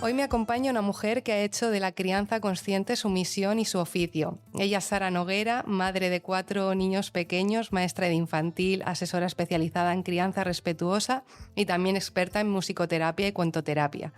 Hoy me acompaña una mujer que ha hecho de la crianza consciente su misión y su oficio. Ella es Sara Noguera, madre de 4 niños pequeños, maestra de infantil, asesora especializada en crianza respetuosa y también experta en musicoterapia y cuentoterapia.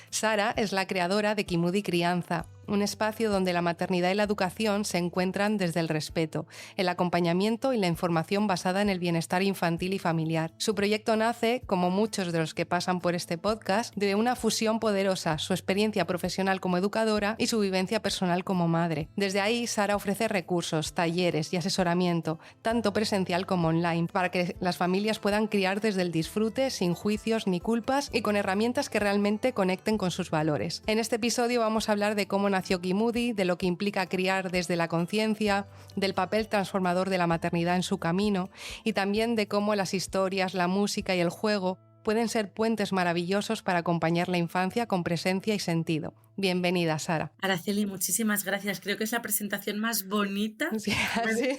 Sara es la creadora de Kimudi Crianza, un espacio donde la maternidad y la educación se encuentran desde el respeto, el acompañamiento y la información basada en el bienestar infantil y familiar. Su proyecto nace, como muchos de los que pasan por este podcast, de una fusión poderosa, su experiencia profesional como educadora y su vivencia personal como madre. Desde ahí, Sara ofrece recursos, talleres y asesoramiento, tanto presencial como online, para que las familias puedan criar desde el disfrute, sin juicios ni culpas y con herramientas que realmente conecten con sus valores. En este episodio vamos a hablar de cómo nació Kimudi, de lo que implica criar desde la conciencia, del papel transformador de la maternidad en su camino y también de cómo las historias, la música y el juego pueden ser puentes maravillosos para acompañar la infancia con presencia y sentido. Bienvenida, Sara. Araceli, muchísimas gracias. Creo que es la presentación más bonita. Sí, así.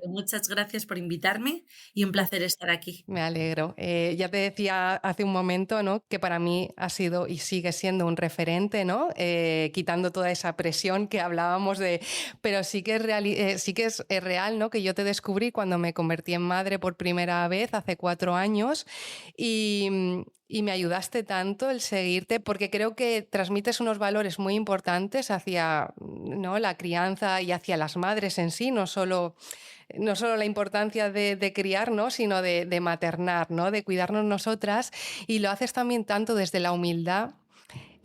Muchas gracias por invitarme y un placer estar aquí. Me alegro. Ya te decía hace un momento, ¿no?, que para mí ha sido y sigue siendo un referente, ¿no? Quitando toda esa presión que hablábamos de... Pero sí que es real, ¿no?, que yo te descubrí cuando me convertí en madre por primera vez hace 4 años y me ayudaste tanto el seguirte porque creo que transmites unos valores muy importantes hacia, ¿no?, la crianza y hacia las madres en sí, no solo la importancia de criar, ¿no?, sino de maternar, ¿no?, de cuidarnos nosotras, y lo haces también tanto desde la humildad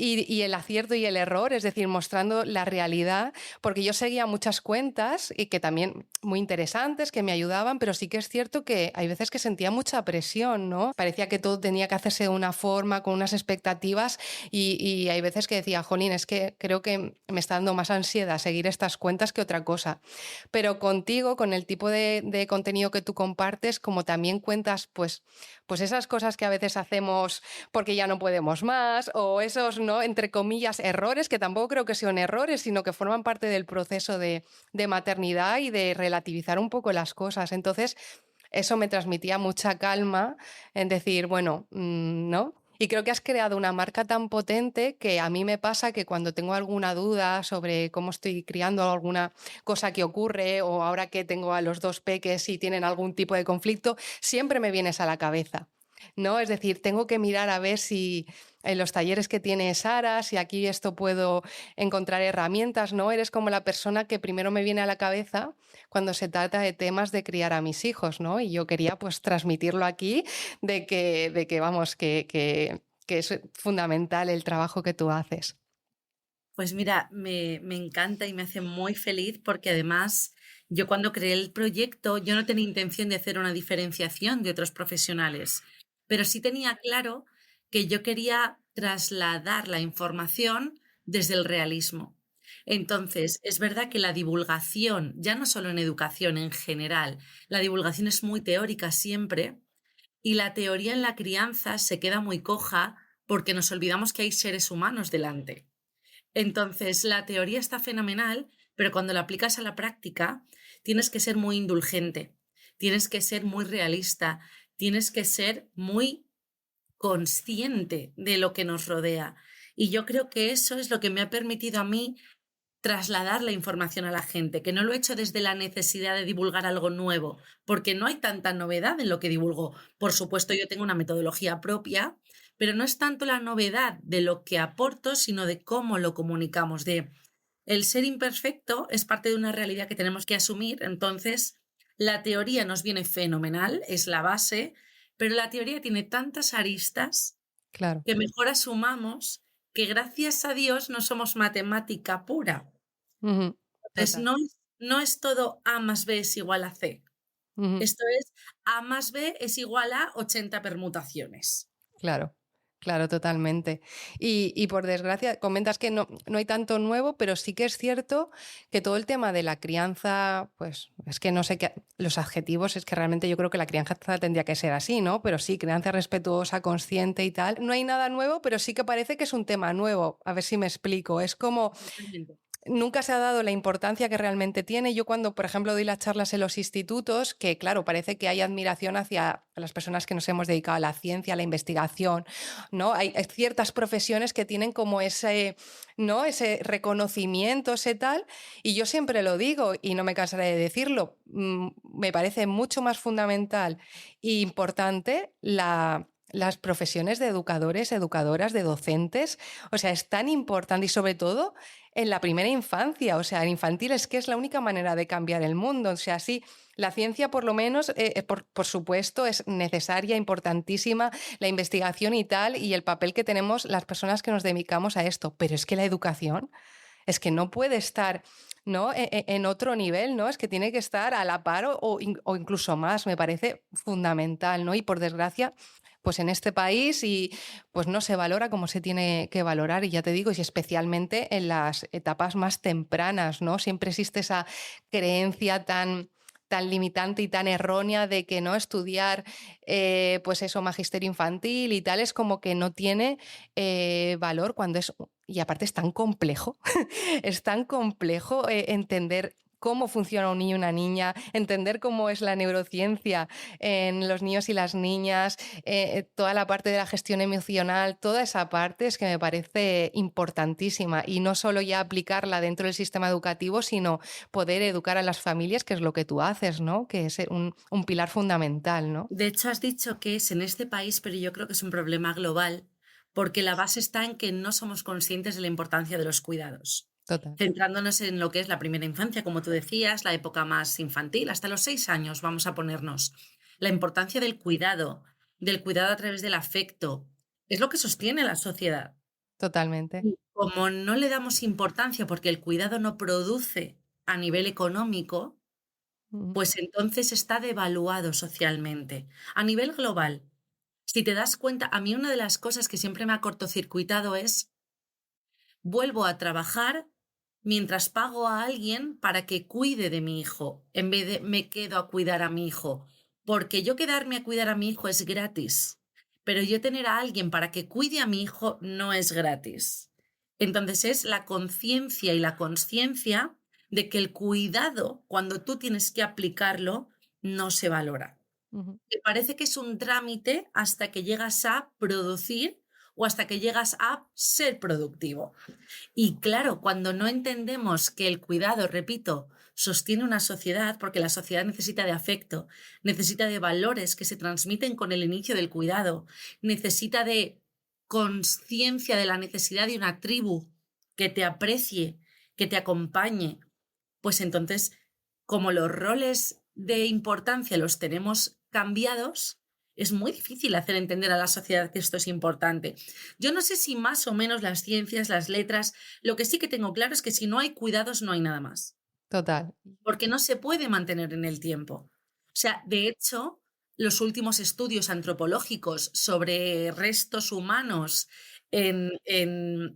y el acierto y el error, es decir, mostrando la realidad, porque yo seguía muchas cuentas y que también muy interesantes, que me ayudaban, pero sí que es cierto que hay veces que sentía mucha presión, ¿no? Parecía que todo tenía que hacerse de una forma, con unas expectativas y hay veces que decía, jolín, es que creo que me está dando más ansiedad seguir estas cuentas que otra cosa. Pero contigo, con el tipo de contenido que tú compartes, como también cuentas pues esas cosas que a veces hacemos porque ya no podemos más, o esos, ¿no?, entre comillas, errores, que tampoco creo que sean errores, sino que forman parte del proceso de maternidad y de relativizar un poco las cosas. Entonces, eso me transmitía mucha calma en decir, bueno, ¿no? Y creo que has creado una marca tan potente que a mí me pasa que cuando tengo alguna duda sobre cómo estoy criando alguna cosa que ocurre, o ahora que tengo a los 2 peques y tienen algún tipo de conflicto, siempre me vienes a la cabeza, ¿no? Es decir, tengo que mirar a ver si en los talleres que tiene Sara, si aquí esto puedo encontrar herramientas, ¿no? Eres como la persona que primero me viene a la cabeza cuando se trata de temas de criar a mis hijos, ¿no? Y yo quería pues transmitirlo aquí de que vamos, que es fundamental el trabajo que tú haces. Pues mira, me encanta y me hace muy feliz porque además yo cuando creé el proyecto yo no tenía intención de hacer una diferenciación de otros profesionales, pero sí tenía claro que yo quería trasladar la información desde el realismo. Entonces, es verdad que la divulgación, ya no solo en educación en general, la divulgación es muy teórica siempre y la teoría en la crianza se queda muy coja porque nos olvidamos que hay seres humanos delante. Entonces, la teoría está fenomenal, pero cuando la aplicas a la práctica, tienes que ser muy indulgente, tienes que ser muy realista, tienes que ser muy consciente de lo que nos rodea. Y yo creo que eso es lo que me ha permitido a mí trasladar la información a la gente, que no lo he hecho desde la necesidad de divulgar algo nuevo, porque no hay tanta novedad en lo que divulgo. Por supuesto, yo tengo una metodología propia, pero no es tanto la novedad de lo que aporto, sino de cómo lo comunicamos, de el ser imperfecto es parte de una realidad que tenemos que asumir, entonces la teoría nos viene fenomenal, es la base, pero la teoría tiene tantas aristas Claro. que mejor asumamos que gracias a Dios no somos matemática pura. Uh-huh. Entonces, Total. no es todo A más B es igual a C. Uh-huh. Esto es A más B es igual a 80 permutaciones. Claro, claro, totalmente. Y por desgracia, comentas que no hay tanto nuevo, pero sí que es cierto que todo el tema de la crianza, pues es que no sé qué, los adjetivos, es que realmente yo creo que la crianza tendría que ser así, ¿no? Pero sí, crianza respetuosa, consciente y tal. No hay nada nuevo, pero sí que parece que es un tema nuevo. A ver si me explico. Es como Totalmente. nunca se ha dado la importancia que realmente tiene. Yo cuando, por ejemplo, doy las charlas en los institutos, que claro, parece que hay admiración hacia las personas que nos hemos dedicado a la ciencia, a la investigación, ¿no? Hay ciertas profesiones que tienen como ese, ¿no? Ese reconocimiento, ese tal, y yo siempre lo digo y no me cansaré de decirlo, me parece mucho más fundamental e importante las profesiones de educadores, educadoras, de docentes. O sea, es tan importante y sobre todo en la primera infancia. O sea, en infantil es que es la única manera de cambiar el mundo. O sea, sí, la ciencia por lo menos, por supuesto, es necesaria, importantísima, la investigación y tal, y el papel que tenemos las personas que nos dedicamos a esto. Pero es que la educación es que no puede estar, ¿no? En otro nivel, ¿no? Es que tiene que estar a la par o incluso más, me parece fundamental, ¿no? Y por desgracia, pues en este país y pues no se valora como se tiene que valorar, y ya te digo, y especialmente en las etapas más tempranas, ¿no? Siempre existe esa creencia tan limitante y tan errónea de que no estudiar, pues eso, magisterio infantil y tal, es como que no tiene valor cuando es, y aparte es tan complejo, es tan complejo entender cómo funciona un niño y una niña, entender cómo es la neurociencia en los niños y las niñas, toda la parte de la gestión emocional, toda esa parte es que me parece importantísima, y no solo ya aplicarla dentro del sistema educativo, sino poder educar a las familias, que es lo que tú haces, ¿no? Que es un pilar fundamental, ¿no? De hecho, has dicho que es en este país, pero yo creo que es un problema global, porque la base está en que no somos conscientes de la importancia de los cuidados. Total. Centrándonos en lo que es la primera infancia, como tú decías, la época más infantil, hasta los 6 años, vamos a ponernos. La importancia del cuidado a través del afecto, es lo que sostiene la sociedad. Totalmente. Y como no le damos importancia porque el cuidado no produce a nivel económico, Mm. pues entonces está devaluado socialmente. A nivel global, si te das cuenta, a mí una de las cosas que siempre me ha cortocircuitado es: vuelvo a trabajar mientras pago a alguien para que cuide de mi hijo, en vez de me quedo a cuidar a mi hijo. Porque yo quedarme a cuidar a mi hijo es gratis, pero yo tener a alguien para que cuide a mi hijo no es gratis. Entonces es la conciencia y la consciencia de que el cuidado, cuando tú tienes que aplicarlo, no se valora. Ujú. Te parece que es un trámite hasta que llegas a producir o hasta que llegas a ser productivo. Y claro, cuando no entendemos que el cuidado, repito, sostiene una sociedad, porque la sociedad necesita de afecto, necesita de valores que se transmiten con el inicio del cuidado, necesita de conciencia de la necesidad de una tribu que te aprecie, que te acompañe, pues entonces, como los roles de importancia los tenemos cambiados, es muy difícil hacer entender a la sociedad que esto es importante. Yo no sé si más o menos las ciencias, las letras, lo que sí que tengo claro es que si no hay cuidados no hay nada más, Total. porque no se puede mantener en el tiempo. O sea, de hecho, los últimos estudios antropológicos sobre restos humanos en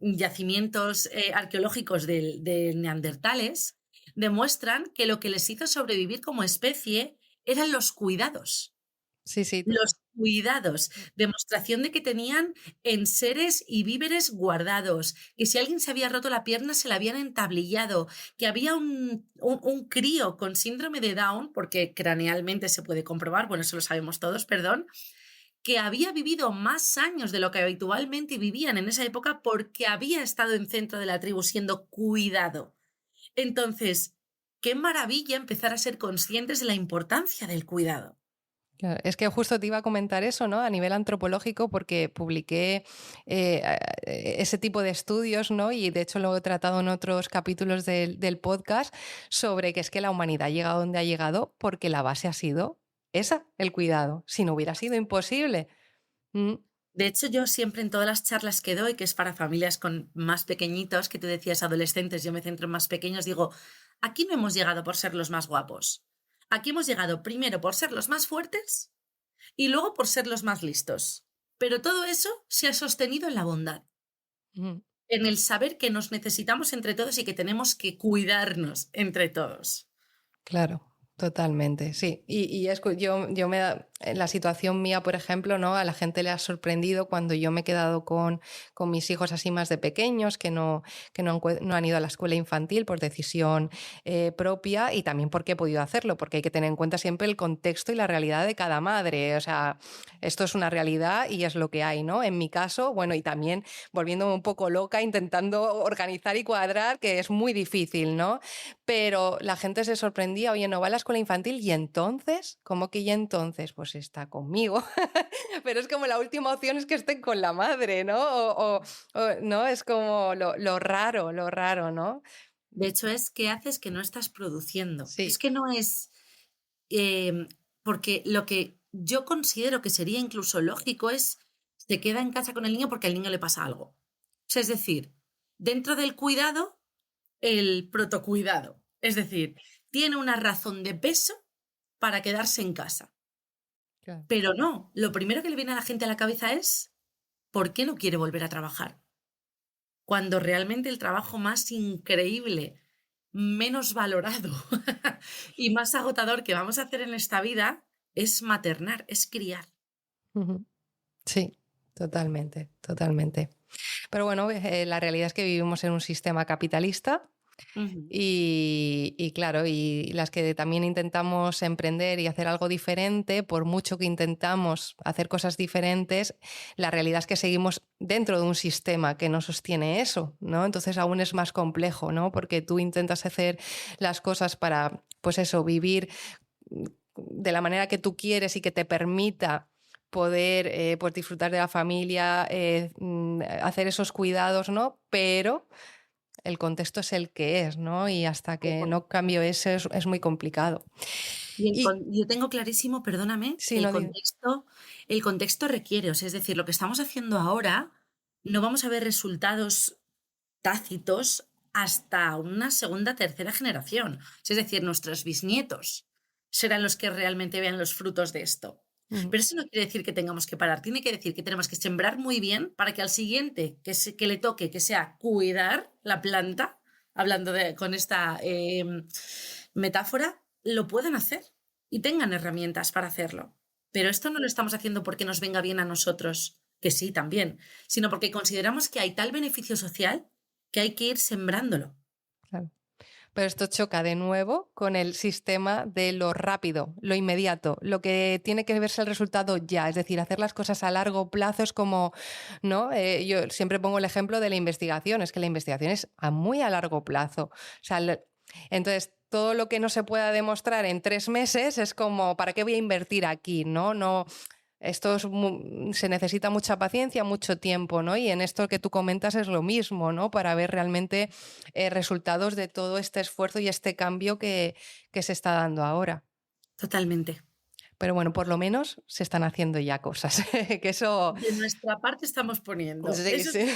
yacimientos arqueológicos de neandertales demuestran que lo que les hizo sobrevivir como especie eran los cuidados. Sí, sí, total. Los cuidados, demostración de que tenían enseres y víveres guardados, que si alguien se había roto la pierna se la habían entablillado, que había un crío con síndrome de Down, porque cranealmente se puede comprobar, bueno, eso lo sabemos todos, perdón, que había vivido más años de lo que habitualmente vivían en esa época porque había estado en centro de la tribu siendo cuidado. Entonces, qué maravilla empezar a ser conscientes de la importancia del cuidado. Claro, es que justo te iba a comentar eso, ¿no? A nivel antropológico, porque publiqué ese tipo de estudios, ¿no? Y de hecho lo he tratado en otros capítulos del podcast, sobre que es que la humanidad ha llegado donde ha llegado porque la base ha sido esa, el cuidado. Si no hubiera sido imposible. Mm. De hecho, yo siempre en todas las charlas que doy, que es para familias con más pequeñitos, que tú decías adolescentes, yo me centro en más pequeños, digo, aquí no hemos llegado por ser los más guapos. Aquí hemos llegado primero por ser los más fuertes y luego por ser los más listos. Pero todo eso se ha sostenido en la bondad, Mm. en el saber que nos necesitamos entre todos y que tenemos que cuidarnos entre todos. Claro. Totalmente, sí. Yo en la situación mía, por ejemplo, ¿no? A la gente le ha sorprendido cuando yo me he quedado con mis hijos así más de pequeños, no han ido a la escuela infantil por decisión propia y también porque he podido hacerlo, porque hay que tener en cuenta siempre el contexto y la realidad de cada madre. O sea, esto es una realidad y es lo que hay, ¿no? En mi caso, bueno, y también volviéndome un poco loca, intentando organizar y cuadrar, que es muy difícil, ¿no? Pero la gente se sorprendía, oye, no va a la escuela infantil y entonces, ¿cómo que y entonces? Pues está conmigo. Pero es como la última opción es que estén con la madre, ¿no? No, es como lo raro, ¿no? De hecho, es qué haces que no estás produciendo. Es Sí, que no es porque lo que yo considero que sería incluso lógico es se queda en casa con el niño porque al niño le pasa algo. O sea, es decir, dentro del cuidado, el protocuidado. Es decir, tiene una razón de peso para quedarse en casa. claro. Pero no, lo primero que le viene a la gente a la cabeza es ¿por qué no quiere volver a trabajar? Cuando realmente el trabajo más increíble, menos valorado y más agotador que vamos a hacer en esta vida es maternar, es criar. Ujú. Sí, totalmente, totalmente. Pero bueno, la realidad es que vivimos en un sistema capitalista. Ujú. Y claro, y las que también intentamos emprender y hacer algo diferente, por mucho que intentamos hacer cosas diferentes, la realidad es que seguimos dentro de un sistema que no sostiene eso, ¿no? Entonces aún es más complejo, ¿no? Porque tú intentas hacer las cosas para, pues eso, vivir de la manera que tú quieres y que te permita poder pues disfrutar de la familia, hacer esos cuidados, ¿no? Pero el contexto es el que es, ¿no? Y hasta que no cambio eso es muy complicado. Y Y yo tengo clarísimo, perdóname, que sí, no digo, el contexto requiere, o sea, es decir, lo que estamos haciendo ahora, no vamos a ver resultados tácitos hasta una segunda, tercera generación. Es decir, nuestros bisnietos serán los que realmente vean los frutos de esto. ujú, Pero eso no quiere decir que tengamos que parar, tiene que decir que tenemos que sembrar muy bien para que al siguiente que le toque, que sea cuidar la planta, hablando con esta metáfora, lo puedan hacer y tengan herramientas para hacerlo. Pero esto no lo estamos haciendo porque nos venga bien a nosotros, que sí, también, sino porque consideramos que hay tal beneficio social que hay que ir sembrándolo. claro. Pero esto choca de nuevo con el sistema de lo rápido, lo inmediato, lo que tiene que verse el resultado ya, es decir, hacer las cosas a largo plazo es como, ¿no? Yo siempre pongo el ejemplo de la investigación, es que la investigación es a muy a largo plazo. O sea, entonces, todo lo que no se pueda demostrar en 3 meses es como, ¿para qué voy a invertir aquí? No, se necesita mucha paciencia, mucho tiempo, ¿no? Y en esto que tú comentas es lo mismo, ¿no? Para ver realmente resultados de todo este esfuerzo y este cambio que se está dando ahora. Totalmente. Pero bueno, por lo menos se están haciendo ya cosas. Que eso, De nuestra parte estamos poniendo. sí, Eso es sí.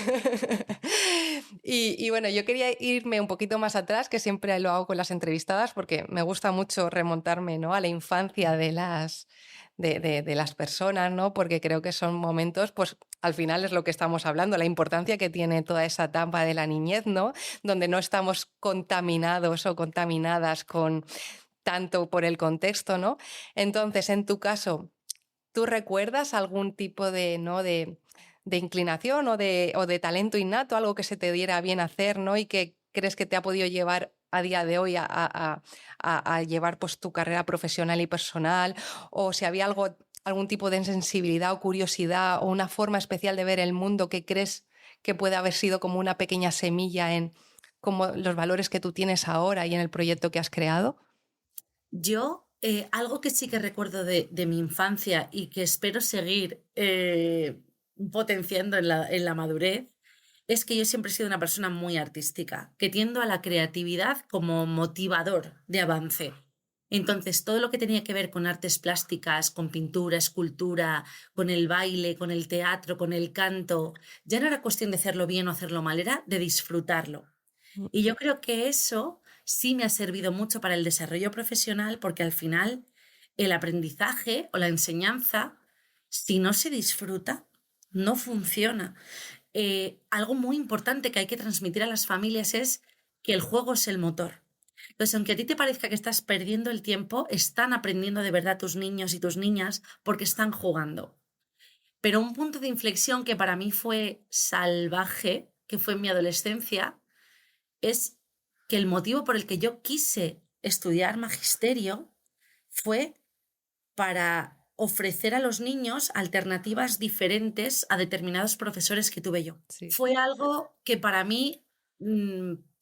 Y bueno, yo quería irme un poquito más atrás, que siempre lo hago con las entrevistadas, porque me gusta mucho remontarme, ¿no? A la infancia de las personas, ¿no? Porque creo que son momentos, pues al final es lo que estamos hablando, la importancia que tiene toda esa etapa de la niñez, ¿no? Donde no estamos contaminados o contaminadas con tanto por el contexto, ¿no? Entonces, en tu caso, ¿tú recuerdas algún tipo de, ¿no? de inclinación o de talento innato, algo que se te diera bien hacer, ¿no? Y que crees que te ha podido llevar a día de hoy a llevar pues, tu carrera profesional y personal? O si había algún tipo de sensibilidad o curiosidad o una forma especial de ver el mundo que crees que puede haber sido como una pequeña semilla en como los valores que tú tienes ahora y en el proyecto que has creado. yo, algo que sí que recuerdo de mi infancia y que espero seguir potenciando en la madurez, es que yo siempre he sido una persona muy artística, que tiendo a la creatividad como motivador de avance. Entonces, todo lo que tenía que ver con artes plásticas, con pintura, escultura, con el baile, con el teatro, con el canto, ya no era cuestión de hacerlo bien o hacerlo mal, era de disfrutarlo. Y yo creo que eso sí me ha servido mucho para el desarrollo profesional porque al final el aprendizaje o la enseñanza, si no se disfruta, no funciona. Algo muy importante que hay que transmitir a las familias es que el juego es el motor. Entonces, aunque a ti te parezca que estás perdiendo el tiempo, están aprendiendo de verdad tus niños y tus niñas porque están jugando. Pero un punto de inflexión que para mí fue salvaje, que fue en mi adolescencia, es que el motivo por el que yo quise estudiar magisterio fue para ofrecer a los niños alternativas diferentes a determinados profesores que tuve yo. Sí. Fue algo que para mí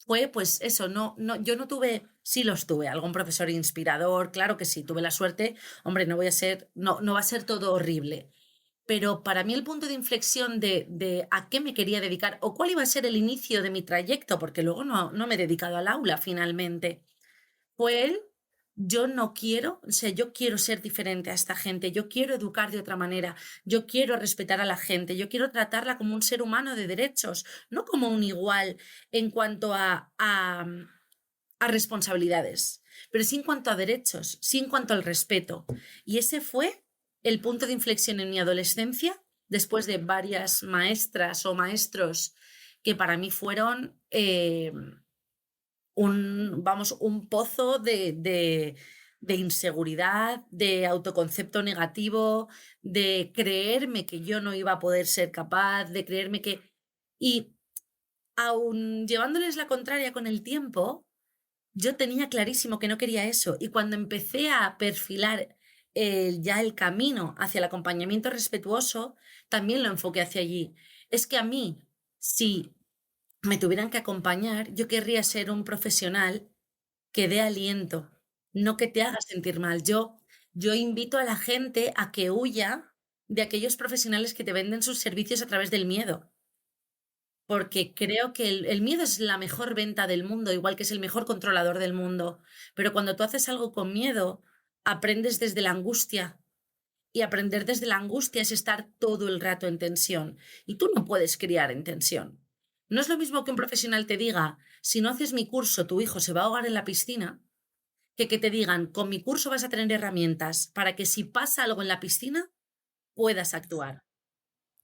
fue, pues eso, yo no tuve, sí los tuve, algún profesor inspirador, claro que sí, tuve la suerte, hombre, no va a ser todo horrible. Pero para mí el punto de inflexión de a qué me quería dedicar o cuál iba a ser el inicio de mi trayecto, porque luego no me he dedicado al aula finalmente, fue él. Yo no quiero, o sea, yo quiero ser diferente a esta gente, yo quiero educar de otra manera, yo quiero respetar a la gente, yo quiero tratarla como un ser humano de derechos, no como un igual en cuanto a responsabilidades, pero sí en cuanto a derechos, sí en cuanto al respeto. Y ese fue el punto de inflexión en mi adolescencia, después de varias maestras o maestros que para mí fueron un pozo de inseguridad, de autoconcepto negativo, de creerme que yo no iba a poder ser capaz, de creerme que... Y aun llevándoles la contraria con el tiempo, yo tenía clarísimo que no quería eso. Y cuando empecé a perfilar ya el camino hacia el acompañamiento respetuoso, también lo enfoqué hacia allí. Es que a mí, si me tuvieran que acompañar, yo querría ser un profesional que dé aliento, no que te haga sentir mal. Yo invito a la gente a que huya de aquellos profesionales que te venden sus servicios a través del miedo, porque creo que el miedo es la mejor venta del mundo, igual que es el mejor controlador del mundo. Pero cuando tú haces algo con miedo, aprendes desde la angustia. Y aprender desde la angustia es estar todo el rato en tensión. Y tú no puedes criar en tensión. No es lo mismo que un profesional te diga, si no haces mi curso, tu hijo se va a ahogar en la piscina, que te digan, con mi curso vas a tener herramientas para que si pasa algo en la piscina, puedas actuar.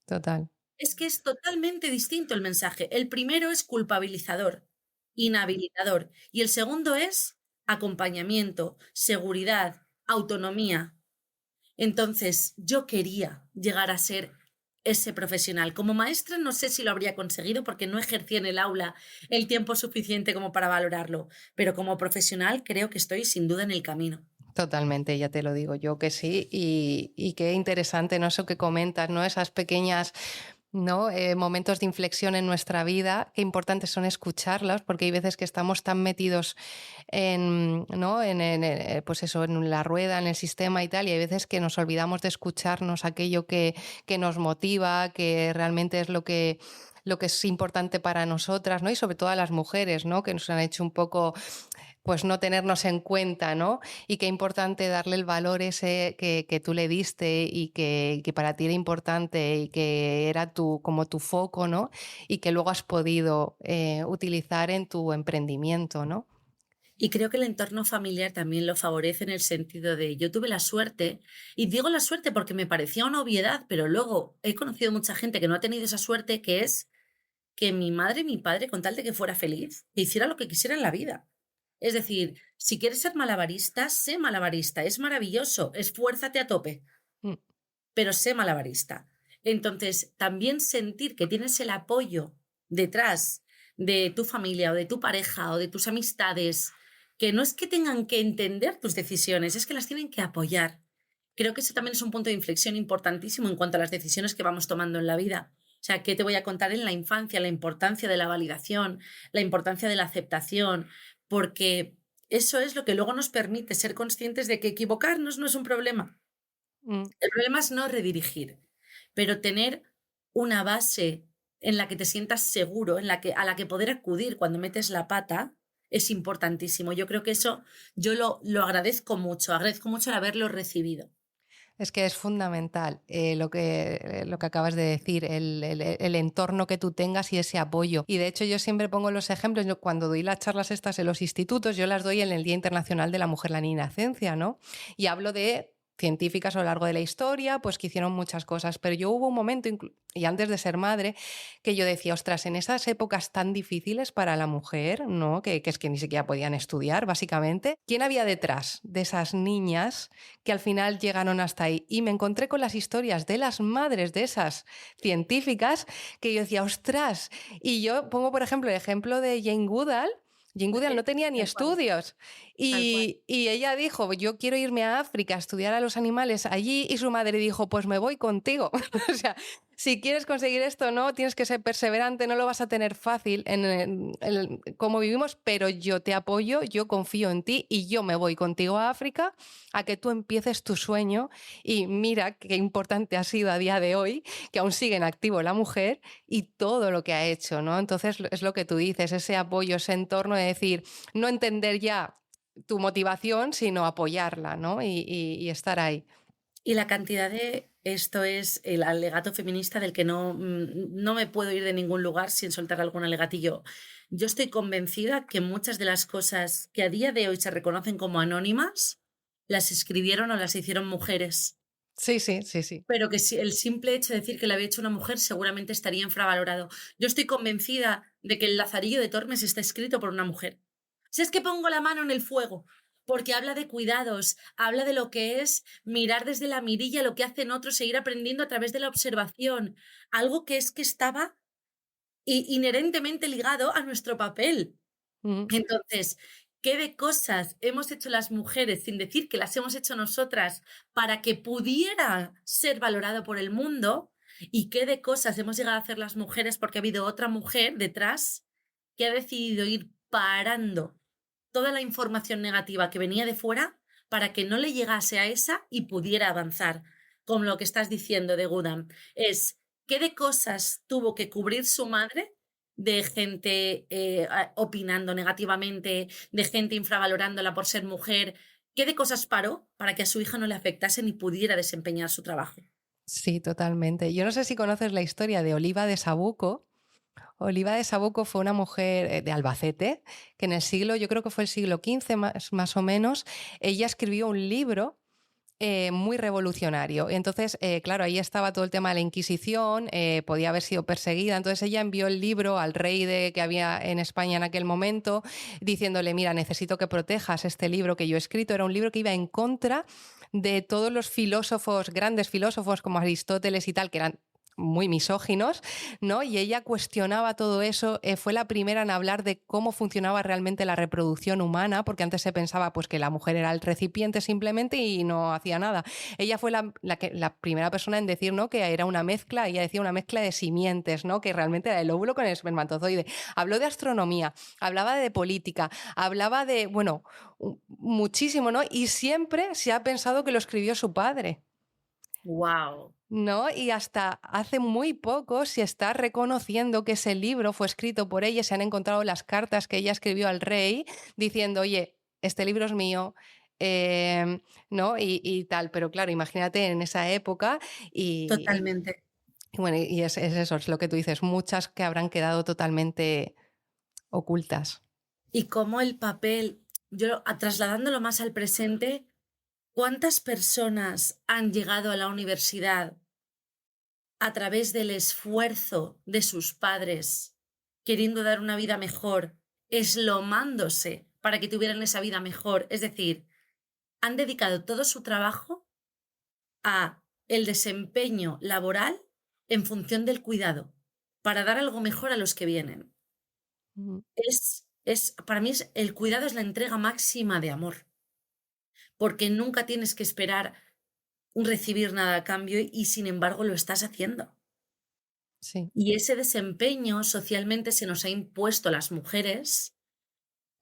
Total. Es que es totalmente distinto el mensaje. El primero es culpabilizador, inhabilitador, y el segundo es acompañamiento, seguridad, autonomía. Entonces, yo quería llegar a ser ese profesional. Como maestra no sé si lo habría conseguido porque no ejercí en el aula el tiempo suficiente como para valorarlo, pero como profesional creo que estoy sin duda en el camino. Totalmente, ya te lo digo yo que sí. Y qué interesante, ¿no? Eso que comentas, ¿no? Esas pequeñas, ¿no? Momentos de inflexión en nuestra vida, qué importantes son escucharlos, porque hay veces que estamos tan metidos en, ¿no? Pues eso, en la rueda, en el sistema y tal, y hay veces que nos olvidamos de escucharnos aquello que nos motiva, que realmente es lo que es importante para nosotras, ¿no? Y sobre todo a las mujeres, ¿no? Que nos han hecho un poco pues no tenernos en cuenta, ¿no? Y qué importante darle el valor ese que tú le diste y que para ti era importante y que era como tu foco, ¿no? Y que luego has podido utilizar en tu emprendimiento, ¿no? Y creo que el entorno familiar también lo favorece en el sentido de yo tuve la suerte, y digo la suerte porque me parecía una obviedad, pero luego he conocido mucha gente que no ha tenido esa suerte, que es que mi madre y mi padre, con tal de que fuera feliz, que hiciera lo que quisiera en la vida. Es decir, si quieres ser malabarista, sé malabarista, es maravilloso, esfuérzate a tope, Mm. pero sé malabarista. Entonces, también sentir que tienes el apoyo detrás de tu familia o de tu pareja o de tus amistades, que no es que tengan que entender tus decisiones, es que las tienen que apoyar. Creo que ese también es un punto de inflexión importantísimo en cuanto a las decisiones que vamos tomando en la vida. O sea, ¿qué te voy a contar en la infancia? La importancia de la validación, la importancia de la aceptación, porque eso es lo que luego nos permite ser conscientes de que equivocarnos no es un problema. Mm. El problema es no redirigir, pero tener una base en la que te sientas seguro, a la que poder acudir cuando metes la pata, es importantísimo. Yo creo que eso yo lo agradezco mucho el haberlo recibido. Es que es fundamental lo que acabas de decir, el entorno que tú tengas y ese apoyo. Y de hecho yo siempre pongo los ejemplos, yo cuando doy las charlas estas en los institutos, yo las doy en el Día Internacional de la Mujer, la Niña y la Inocencia, ¿no? Y hablo de científicas a lo largo de la historia, pues que hicieron muchas cosas, pero yo hubo un momento, y antes de ser madre, que yo decía, ostras, en esas épocas tan difíciles para la mujer, ¿no? Que es que ni siquiera podían estudiar, básicamente, ¿quién había detrás de esas niñas que al final llegaron hasta ahí? Y me encontré con las historias de las madres de esas científicas que yo decía, ostras, y yo pongo, por ejemplo, el ejemplo de Jane Goodall. Jane Goodall no tenía ni Tal cual, estudios tal cual. y ella dijo, yo quiero irme a África a estudiar a los animales allí y su madre dijo, pues me voy contigo. O sea, si quieres conseguir esto, no, tienes que ser perseverante, no lo vas a tener fácil como vivimos, pero yo te apoyo, yo confío en ti y yo me voy contigo a África a que tú empieces tu sueño y mira qué importante ha sido a día de hoy que aún sigue en activo la mujer y todo lo que ha hecho, ¿no? Entonces es lo que tú dices, ese apoyo, ese entorno de decir, no entender ya tu motivación, sino apoyarla, ¿no? Y estar ahí. Y la cantidad de esto es el alegato feminista del que no me puedo ir de ningún lugar sin soltar algún alegatillo. Yo estoy convencida que muchas de las cosas que a día de hoy se reconocen como anónimas, las escribieron o las hicieron mujeres. Sí, sí, sí, sí. Pero que si el simple hecho de decir que la había hecho una mujer seguramente estaría infravalorado. Yo estoy convencida de que el Lazarillo de Tormes está escrito por una mujer. Si es que pongo la mano en el fuego, porque habla de cuidados, habla de lo que es mirar desde la mirilla lo que hacen otros, seguir aprendiendo a través de la observación, algo que es que estaba inherentemente ligado a nuestro papel. Mm. Entonces, ¿qué de cosas hemos hecho las mujeres sin decir que las hemos hecho nosotras para que pudiera ser valorado por el mundo? ¿Y qué de cosas hemos llegado a hacer las mujeres porque ha habido otra mujer detrás que ha decidido ir parando toda la información negativa que venía de fuera para que no le llegase a esa y pudiera avanzar? Como lo que estás diciendo de Gudam, es qué de cosas tuvo que cubrir su madre de gente opinando negativamente, de gente infravalorándola por ser mujer. ¿Qué de cosas paró para que a su hija no le afectasen y pudiera desempeñar su trabajo? Sí, totalmente. Yo no sé si conoces la historia de Oliva de Sabuco. Oliva de Sabuco fue una mujer de Albacete que en el siglo, yo creo que fue el siglo XV más o menos, ella escribió un libro muy revolucionario. Y entonces, claro, ahí estaba todo el tema de la Inquisición, podía haber sido perseguida. Entonces ella envió el libro al rey que había en España en aquel momento, diciéndole, mira, necesito que protejas este libro que yo he escrito. Era un libro que iba en contra de todos los filósofos, grandes filósofos como Aristóteles y tal, que eran muy misóginos, ¿no? Y ella cuestionaba todo eso, fue la primera en hablar de cómo funcionaba realmente la reproducción humana, porque antes se pensaba pues que la mujer era el recipiente simplemente y no hacía nada. Ella fue la primera persona en decir, ¿no?, que era una mezcla, ella decía una mezcla de simientes, ¿no?, que realmente era el óvulo con el espermatozoide. Habló de astronomía, hablaba de política, hablaba de, bueno, muchísimo, ¿no? Y siempre se ha pensado que lo escribió su padre. ¡Wow! ¿No? Y hasta hace muy poco se está reconociendo que ese libro fue escrito por ella, se han encontrado las cartas que ella escribió al rey diciendo, oye, este libro es mío, ¿no? Y tal, pero claro, imagínate en esa época Totalmente. y bueno, y es eso, es lo que tú dices, muchas que habrán quedado totalmente ocultas. Y cómo el papel, trasladándolo más al presente, ¿cuántas personas han llegado a la universidad a través del esfuerzo de sus padres, queriendo dar una vida mejor, eslomándose para que tuvieran esa vida mejor? Es decir, han dedicado todo su trabajo a el desempeño laboral en función del cuidado, para dar algo mejor a los que vienen. Mm. Para mí el cuidado es la entrega máxima de amor, porque nunca tienes que esperar recibir nada a cambio y sin embargo lo estás haciendo. Sí. Y ese desempeño socialmente se nos ha impuesto a las mujeres,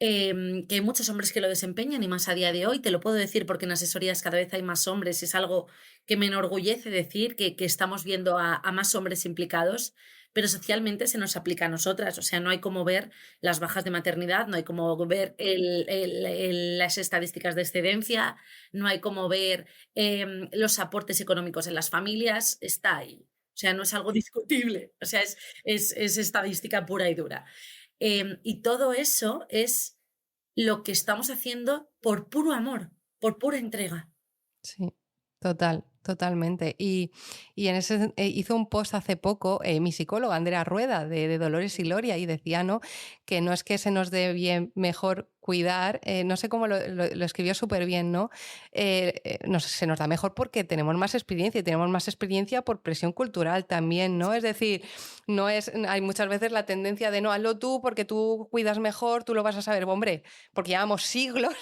que hay muchos hombres que lo desempeñan y más a día de hoy. Te lo puedo decir porque en asesorías cada vez hay más hombres y es algo que me enorgullece decir que estamos viendo a más hombres implicados, pero socialmente se nos aplica a nosotras. O sea, no hay como ver las bajas de maternidad, no hay como ver las estadísticas de excedencia, no hay como ver los aportes económicos en las familias, está ahí. O sea, no es algo discutible, o sea, es estadística pura y dura. Y todo eso es lo que estamos haciendo por puro amor, por pura entrega. Sí. Totalmente. Y en ese hizo un post hace poco mi psicóloga Andrea Rueda de Dolores y Gloria y decía, ¿no? Que no es que se nos dé bien mejor cuidar, no sé cómo lo escribió súper bien, ¿no? Se nos da mejor porque tenemos más experiencia y tenemos más experiencia por presión cultural también, ¿no? Es decir, no es, hay muchas veces la tendencia de no, hazlo tú porque tú cuidas mejor, tú lo vas a saber, hombre, porque llevamos siglos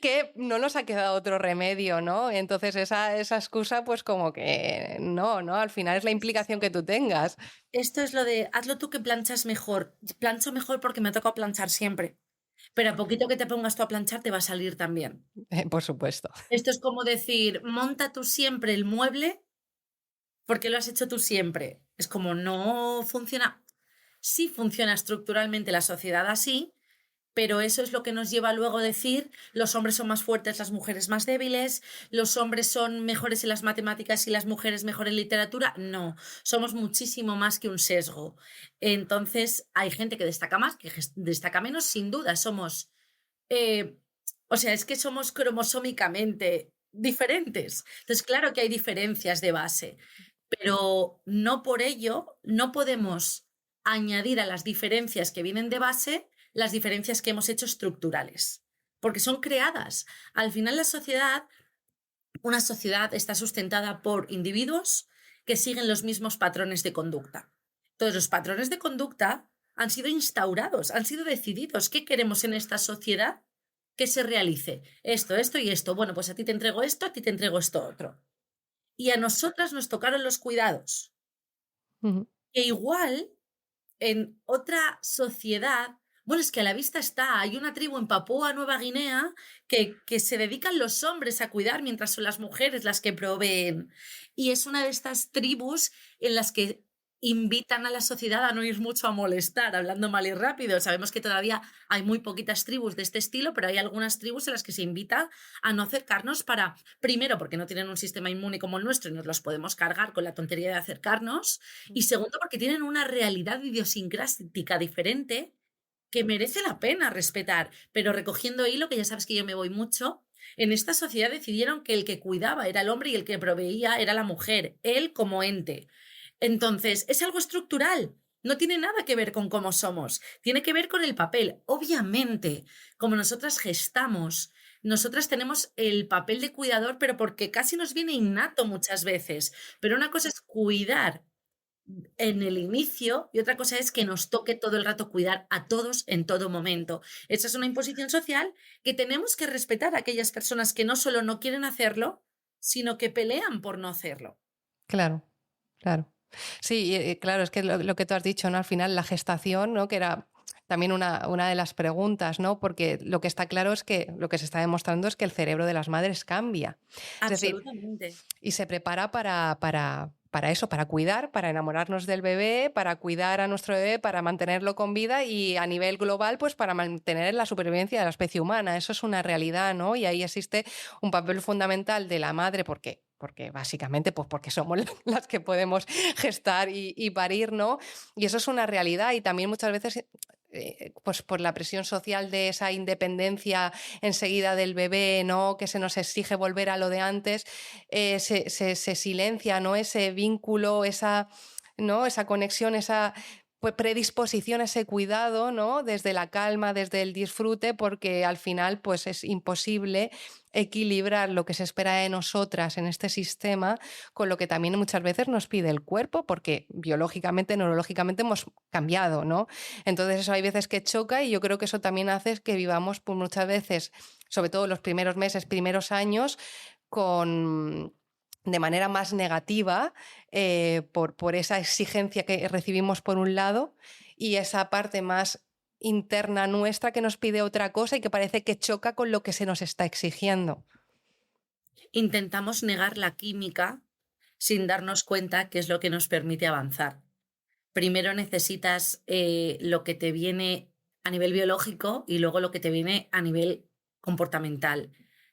que no nos ha quedado otro remedio, ¿no? Entonces esa excusa, pues como que no, ¿no? Al final es la implicación que tú tengas. Esto es lo de hazlo tú que planchas mejor. Plancho mejor porque me ha tocado planchar siempre. Pero a poquito que te pongas tú a planchar te va a salir también. Por supuesto. Esto es como decir, monta tú siempre el mueble porque lo has hecho tú siempre. Es como no funciona. Sí funciona estructuralmente la sociedad así, pero eso es lo que nos lleva luego a decir los hombres son más fuertes, las mujeres más débiles, los hombres son mejores en las matemáticas y las mujeres mejor en literatura. No, somos muchísimo más que un sesgo. Entonces, hay gente que destaca más, que destaca menos, sin duda. Eh, o sea, es que somos cromosómicamente diferentes. Entonces, claro que hay diferencias de base, pero no por ello no podemos añadir a las diferencias que vienen de base las diferencias que hemos hecho estructurales, porque son creadas. Al final una sociedad está sustentada por individuos que siguen los mismos patrones de conducta. Todos los patrones de conducta han sido instaurados, han sido decididos. ¿Qué queremos en esta sociedad? Que se realice esto y esto. Bueno, pues a ti te entrego esto, a ti te entrego esto otro. Y a nosotras nos tocaron los cuidados. Ujú. Que igual en otra sociedad, bueno, es que a la vista está, hay una tribu en Papúa Nueva Guinea que se dedican los hombres a cuidar mientras son las mujeres las que proveen. Y es una de estas tribus en las que invitan a la sociedad a no ir mucho a molestar, hablando mal y rápido. Sabemos que todavía hay muy poquitas tribus de este estilo, pero hay algunas tribus en las que se invita a no acercarnos para, primero, porque no tienen un sistema inmune como el nuestro y nos los podemos cargar con la tontería de acercarnos, y segundo, porque tienen una realidad idiosincrática diferente que merece la pena respetar. Pero recogiendo hilo, que ya sabes que yo me voy mucho, en esta sociedad decidieron que el que cuidaba era el hombre y el que proveía era la mujer, él como ente. Entonces, es algo estructural. No tiene nada que ver con cómo somos, tiene que ver con el papel. Obviamente, como nosotras gestamos, nosotras tenemos el papel de cuidador, pero porque casi nos viene innato muchas veces. Pero una cosa es cuidar en el inicio y otra cosa es que nos toque todo el rato cuidar a todos en todo momento. Esa es una imposición social que tenemos que respetar a aquellas personas que no solo no quieren hacerlo, sino que pelean por no hacerlo. Claro, claro. Sí, claro, es que lo que tú has dicho, ¿no? Al final la gestación, ¿no? Que era también una de las preguntas, ¿no? Porque lo que está claro es que lo que se está demostrando es que el cerebro de las madres cambia. Es decir, Absolutamente. y se prepara para eso, para cuidar, para enamorarnos del bebé, para cuidar a nuestro bebé, para mantenerlo con vida y a nivel global, pues para mantener la supervivencia de la especie humana. Eso es una realidad, ¿no? Y ahí existe un papel fundamental de la madre, porque básicamente, pues porque somos las que podemos gestar y parir, ¿no? Y eso es una realidad y también muchas veces, pues por la presión social de esa independencia enseguida del bebé, ¿no? Que se nos exige volver a lo de antes, se silencia, ¿no? Ese vínculo, ¿no? Esa conexión, esa pues, predisposición, ese cuidado, ¿no? Desde la calma, desde el disfrute, porque al final pues es imposible equilibrar lo que se espera de nosotras en este sistema con lo que también muchas veces nos pide el cuerpo, porque biológicamente, neurológicamente hemos cambiado, ¿no? Entonces eso hay veces que choca y yo creo que eso también hace que vivamos pues, muchas veces, sobre todo los primeros meses, primeros años, de manera más negativa por esa exigencia que recibimos por un lado y esa parte más interna nuestra que nos pide otra cosa y que parece que choca con lo que se nos está exigiendo. Intentamos negar la química sin darnos cuenta que es lo que nos permite avanzar. Primero necesitas lo que te viene a nivel biológico y luego lo que te viene a nivel comportamental.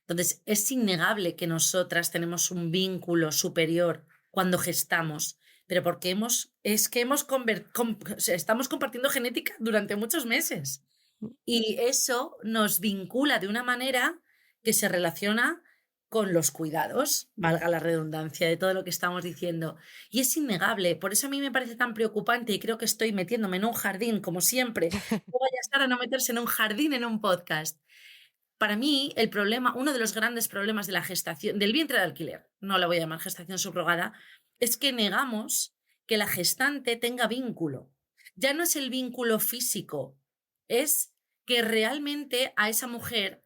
Entonces, es innegable que nosotras tenemos un vínculo superior cuando gestamos, pero porque es que o sea, estamos compartiendo genética durante muchos meses. Y eso nos vincula de una manera que se relaciona con los cuidados, valga la redundancia de todo lo que estamos diciendo. Y es innegable, por eso a mí me parece tan preocupante y creo que estoy metiéndome en un jardín, como siempre. No vaya a estar a no meterse en un jardín en un podcast. Para mí, el problema, uno de los grandes problemas de la gestación, del vientre de alquiler, no la voy a llamar gestación subrogada, es que negamos que la gestante tenga vínculo. Ya no es el vínculo físico, es que realmente a esa mujer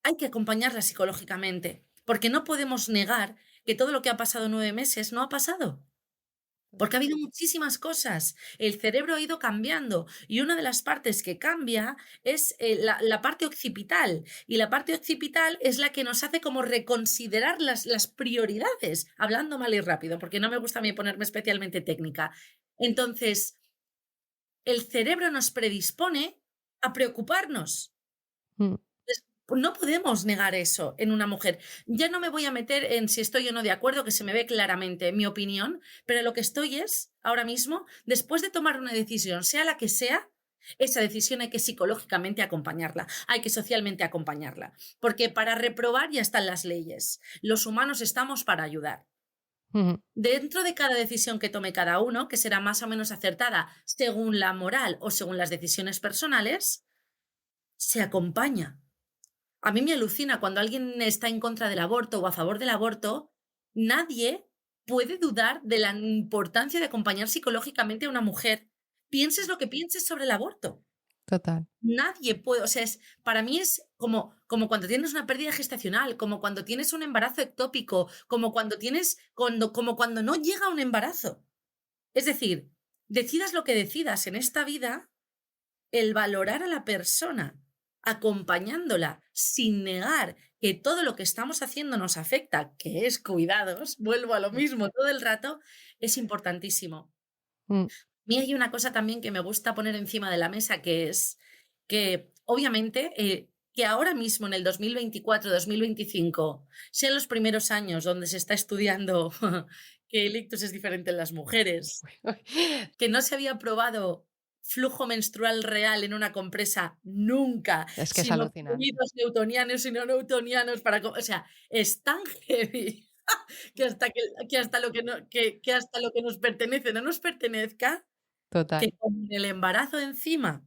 hay que acompañarla psicológicamente, porque no podemos negar que todo lo que ha pasado 9 meses no ha pasado. Porque ha habido muchísimas cosas. El cerebro ha ido cambiando y una de las partes que cambia es la parte occipital. Y la parte occipital es la que nos hace como reconsiderar las prioridades, hablando mal y rápido, porque no me gusta a mí ponerme especialmente técnica. Entonces, el cerebro nos predispone a preocuparnos. Mm. No podemos negar eso en una mujer. Ya no me voy a meter en si estoy o no de acuerdo, que se me ve claramente mi opinión, pero lo que estoy es, ahora mismo, después de tomar una decisión, sea la que sea, esa decisión hay que psicológicamente acompañarla, hay que socialmente acompañarla, porque para reprobar ya están las leyes. Los humanos estamos para ayudar. Ujú. Dentro de cada decisión que tome cada uno, que será más o menos acertada según la moral o según las decisiones personales, se acompaña. A mí me alucina cuando alguien está en contra del aborto o a favor del aborto, nadie puede dudar de la importancia de acompañar psicológicamente a una mujer. Pienses lo que pienses sobre el aborto. Total. Nadie puede, o sea, para mí es como cuando tienes una pérdida gestacional, como cuando tienes un embarazo ectópico, como cuando no llega un embarazo. Es decir, decidas lo que decidas en esta vida, el valorar a la persona, acompañándola sin negar que todo lo que estamos haciendo nos afecta, que es cuidados, vuelvo a lo mismo todo el rato, es importantísimo. Mm. A mí hay una cosa también que me gusta poner encima de la mesa, que es que obviamente que ahora mismo en el 2024-2025 sean los primeros años donde se está estudiando que el ictus es diferente en las mujeres, que no se había probado flujo menstrual real en una compresa nunca, Es que es sino alucinante. fluidos newtonianos y no newtonianos o sea, es tan heavy que hasta lo que, no, que hasta lo que nos pertenece no nos pertenezca, Total. que con el embarazo encima,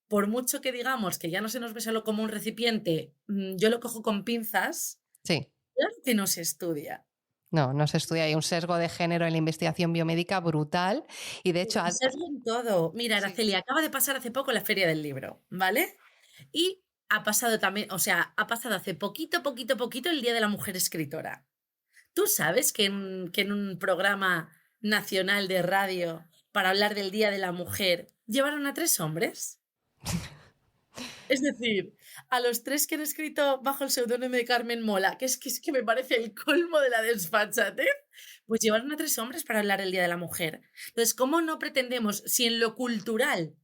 por mucho que digamos que ya no se nos ve solo como un recipiente, yo lo cojo con pinzas, Sí. claro que no se estudia. No, no se estudia. Hay un sesgo de género en la investigación biomédica brutal y de hecho... Sesgo en todo. Mira, Sí. Araceli, acaba de pasar hace poco la Feria del Libro, ¿vale? Y ha pasado también, o sea, ha pasado hace poquito el Día de la Mujer Escritora. ¿Tú sabes que en un programa nacional de radio para hablar del Día de la Mujer llevaron a 3 hombres? Es decir, a los 3 que han escrito bajo el seudónimo de Carmen Mola, que es que me parece el colmo de la desfachatez, pues llevaron a 3 hombres para hablar del Día de la Mujer. Entonces, ¿cómo no pretendemos, si en lo cultural,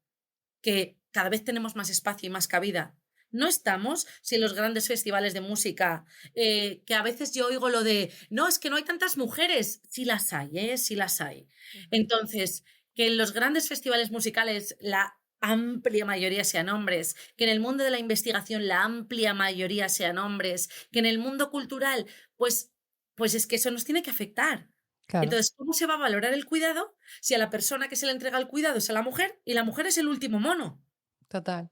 que cada vez tenemos más espacio y más cabida, no estamos, si en los grandes festivales de música, que a veces yo oigo lo de, no, es que no hay tantas mujeres, sí las hay, sí las hay. Entonces, que en los grandes festivales musicales la amplia mayoría sean hombres, que en el mundo de la investigación la amplia mayoría sean hombres, que en el mundo cultural, pues es que eso nos tiene que afectar. Claro, Entonces, ¿cómo se va a valorar el cuidado si a la persona que se le entrega el cuidado es a la mujer y la mujer es el último mono? total.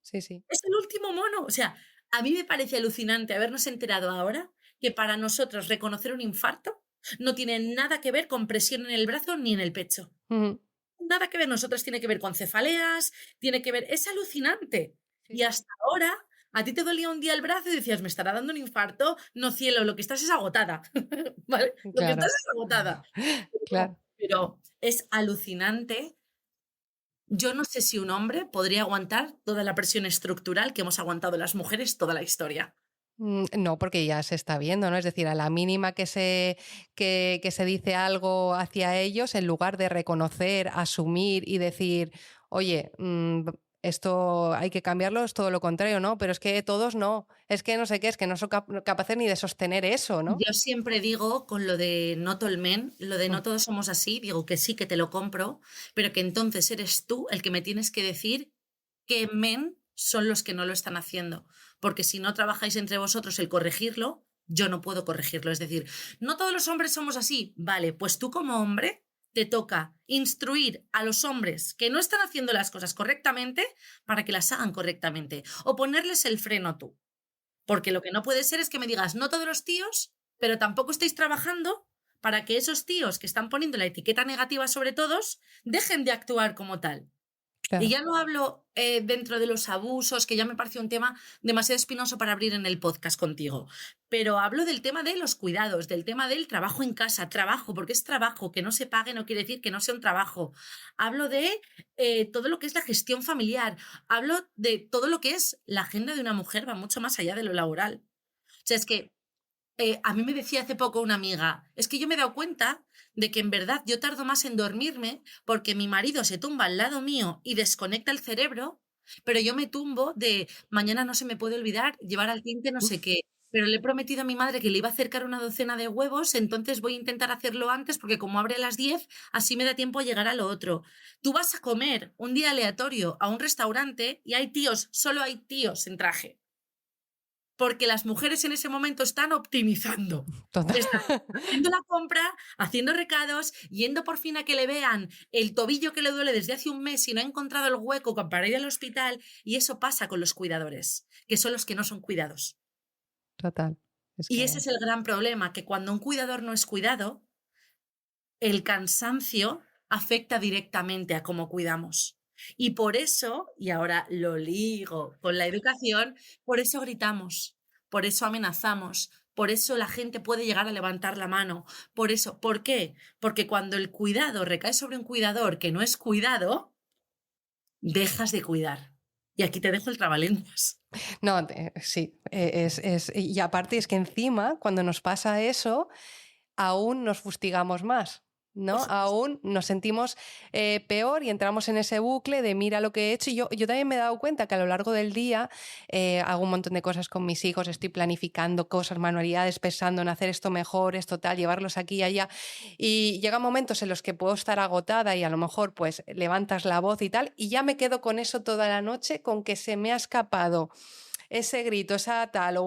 Sí, sí. Es el último mono. O sea, a mí me parece alucinante habernos enterado ahora que para nosotros reconocer un infarto no tiene nada que ver con presión en el brazo ni en el pecho. Ujú. Nada que ver, nosotros tiene que ver con cefaleas, tiene que ver, es alucinante. Sí, Y sí. hasta ahora, a ti te dolía un día el brazo y decías, me estará dando un infarto. No, cielo, lo que estás es agotada. ¿Vale? Lo que estás Claro, es agotada. claro. Pero es alucinante. Yo no sé si un hombre podría aguantar toda la presión estructural que hemos aguantado las mujeres toda la historia. No, porque ya se está viendo, ¿no? Es decir, a la mínima que se dice algo hacia ellos, en lugar de reconocer, asumir y decir, oye, esto hay que cambiarlo, es todo lo contrario, ¿no? Pero es que todos no, es que no sé qué, es que no son capaces ni de sostener eso, ¿no? Yo siempre digo con lo de not all men, lo de Mm. no todos somos así, digo que sí, que te lo compro, pero que entonces eres tú el que me tienes que decir qué men son los que no lo están haciendo. Porque si no trabajáis entre vosotros el corregirlo, yo no puedo corregirlo. Es decir, no todos los hombres somos así. Vale, pues tú como hombre te toca instruir a los hombres que no están haciendo las cosas correctamente para que las hagan correctamente o ponerles el freno tú. Porque lo que no puede ser es que me digas, no todos los tíos, pero tampoco estáis trabajando para que esos tíos que están poniendo la etiqueta negativa sobre todos dejen de actuar como tal. Y Claro. ya no hablo dentro de los abusos, que ya me pareció un tema demasiado espinoso para abrir en el podcast contigo, pero hablo del tema de los cuidados, del tema del trabajo en casa, trabajo, porque es trabajo, que no se pague no quiere decir que no sea un trabajo. Hablo de todo lo que es la gestión familiar, hablo de todo lo que es la agenda de una mujer, va mucho más allá de lo laboral. O sea, es que a mí me decía hace poco una amiga, es que yo me he dado cuenta de que en verdad yo tardo más en dormirme porque mi marido se tumba al lado mío y desconecta el cerebro, pero yo me tumbo de mañana no se me puede olvidar llevar al tinte no sé qué. Pero le he prometido a mi madre que le iba a acercar una docena de huevos, entonces voy a intentar hacerlo antes porque como abre a las 10, así me da tiempo a llegar a lo otro. Tú vas a comer un día aleatorio a un restaurante y hay tíos, solo hay tíos en traje porque las mujeres en ese momento están optimizando. Total. Están haciendo la compra, haciendo recados, yendo por fin a que le vean el tobillo que le duele desde hace un mes y no ha encontrado el hueco para ir al hospital. Y eso pasa con los cuidadores, que son los que no son cuidados. Total. Es Y ese que es el gran problema, que cuando un cuidador no es cuidado, el cansancio afecta directamente a cómo cuidamos. Y por eso, y ahora lo ligo con la educación, por eso gritamos, por eso amenazamos, por eso la gente puede llegar a levantar la mano, por eso, ¿por qué? Porque cuando el cuidado recae sobre un cuidador que no es cuidado, dejas de cuidar. Y aquí te dejo el trabalenguas. no, sí, y aparte es que encima, cuando nos pasa eso, aún nos fustigamos más, Por ¿no? supuesto. Aún nos sentimos peor y entramos en ese bucle de mira lo que he hecho. Y yo también me he dado cuenta que a lo largo del día hago un montón de cosas con mis hijos, estoy planificando cosas, manualidades, pensando en hacer esto mejor, esto tal, llevarlos aquí y allá. Y llegan momentos en los que puedo estar agotada y a lo mejor pues levantas la voz y tal, y ya me quedo con eso toda la noche, con que se me ha escapado ese grito, esa tal,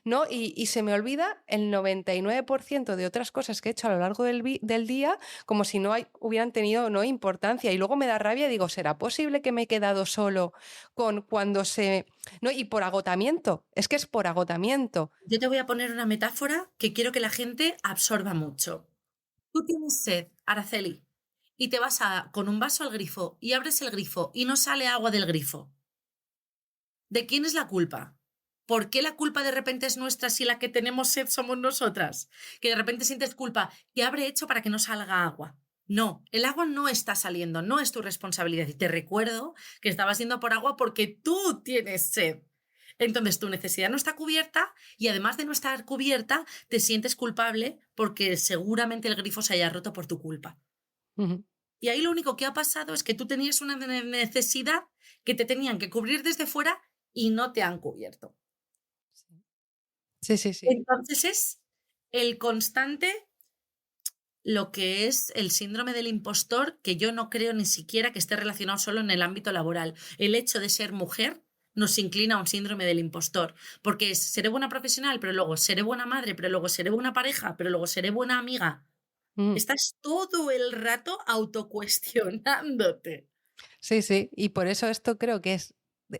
¿no? Y se me olvida el 99% de otras cosas que he hecho a lo largo del día, como si no hubieran tenido no importancia. Y luego me da rabia y digo, ¿será posible que me he quedado solo con cuando se... No, y por agotamiento, es que es por agotamiento. Yo te voy a poner una metáfora que quiero que la gente absorba mucho. Tú tienes sed, Araceli, y te vas con un vaso al grifo y abres el grifo y no sale agua del grifo. ¿De quién es la culpa? ¿Por qué la culpa de repente es nuestra si la que tenemos sed somos nosotras? Que de repente sientes culpa. ¿Qué habré hecho para que no salga agua? No, el agua no está saliendo, no es tu responsabilidad. Y te recuerdo que estabas yendo por agua porque tú tienes sed. Entonces tu necesidad no está cubierta y además de no estar cubierta, te sientes culpable porque seguramente el grifo se haya roto por tu culpa. Ujú. Y ahí lo único que ha pasado es que tú tenías una necesidad que te tenían que cubrir desde fuera y no te han cubierto. Sí, sí, sí. Entonces es el constante, lo que es el síndrome del impostor, que yo no creo ni siquiera que esté relacionado solo en el ámbito laboral. El hecho de ser mujer nos inclina a un síndrome del impostor, porque seré buena profesional, pero luego seré buena madre, pero luego seré buena pareja, pero luego seré buena amiga. Ujú. Estás todo el rato autocuestionándote. Sí, sí. Y por eso esto creo que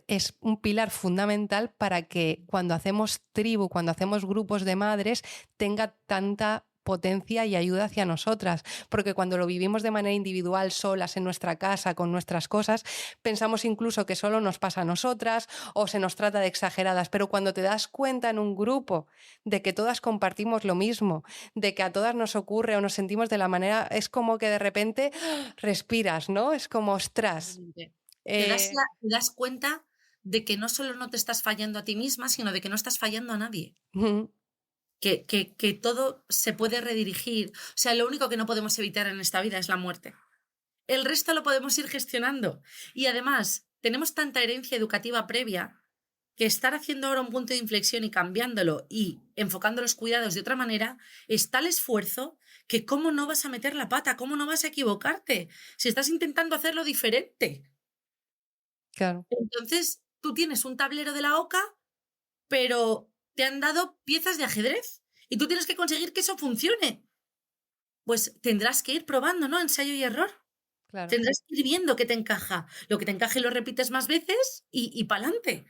es un pilar fundamental para que cuando hacemos tribu, cuando hacemos grupos de madres, tenga tanta potencia y ayuda hacia nosotras, porque cuando lo vivimos de manera individual, solas en nuestra casa, con nuestras cosas, pensamos incluso que solo nos pasa a nosotras o se nos trata de exageradas, pero cuando te das cuenta en un grupo de que todas compartimos lo mismo, de que a todas nos ocurre o nos sentimos de la manera, es como que de repente respiras, ¿no? Es como, ostras. Totalmente. eh, Te das cuenta de que no solo no te estás fallando a ti misma, sino de que no estás fallando a nadie. ujú, Que todo se puede redirigir. O sea, lo único que no podemos evitar en esta vida es la muerte. El resto lo podemos ir gestionando. Y además, tenemos tanta herencia educativa previa que estar haciendo ahora un punto de inflexión y cambiándolo y enfocando los cuidados de otra manera es tal esfuerzo que cómo no vas a meter la pata, cómo no vas a equivocarte si estás intentando hacerlo diferente. claro. Entonces, tú tienes un tablero de la OCA, pero te han dado piezas de ajedrez y tú tienes que conseguir que eso funcione. Pues tendrás que ir probando, ¿no? Ensayo y error. Claro. Tendrás que ir viendo qué te encaja. Lo que te encaje lo repites más veces y pa'lante.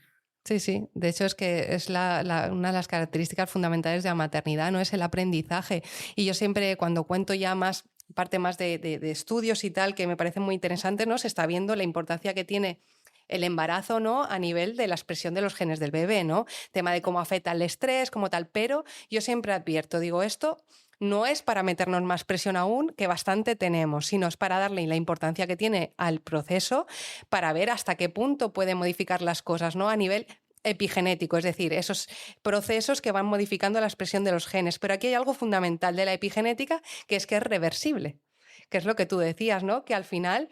Sí, sí. De hecho, es que es una de las características fundamentales de la maternidad, ¿no? Es el aprendizaje. Y yo siempre, cuando cuento ya más, parte más de estudios y tal, que me parece muy interesante, ¿no? Se está viendo la importancia que tiene el embarazo, ¿no? A nivel de la expresión de los genes del bebé, ¿no? Tema de cómo afecta el estrés, como tal. Pero yo siempre advierto, digo, esto no es para meternos más presión aún, que bastante tenemos, sino es para darle la importancia que tiene al proceso, para ver hasta qué punto puede modificar las cosas, ¿no? A nivel epigenético, es decir, esos procesos que van modificando la expresión de los genes. Pero aquí hay algo fundamental de la epigenética, que es reversible, que es lo que tú decías, ¿no? Que al final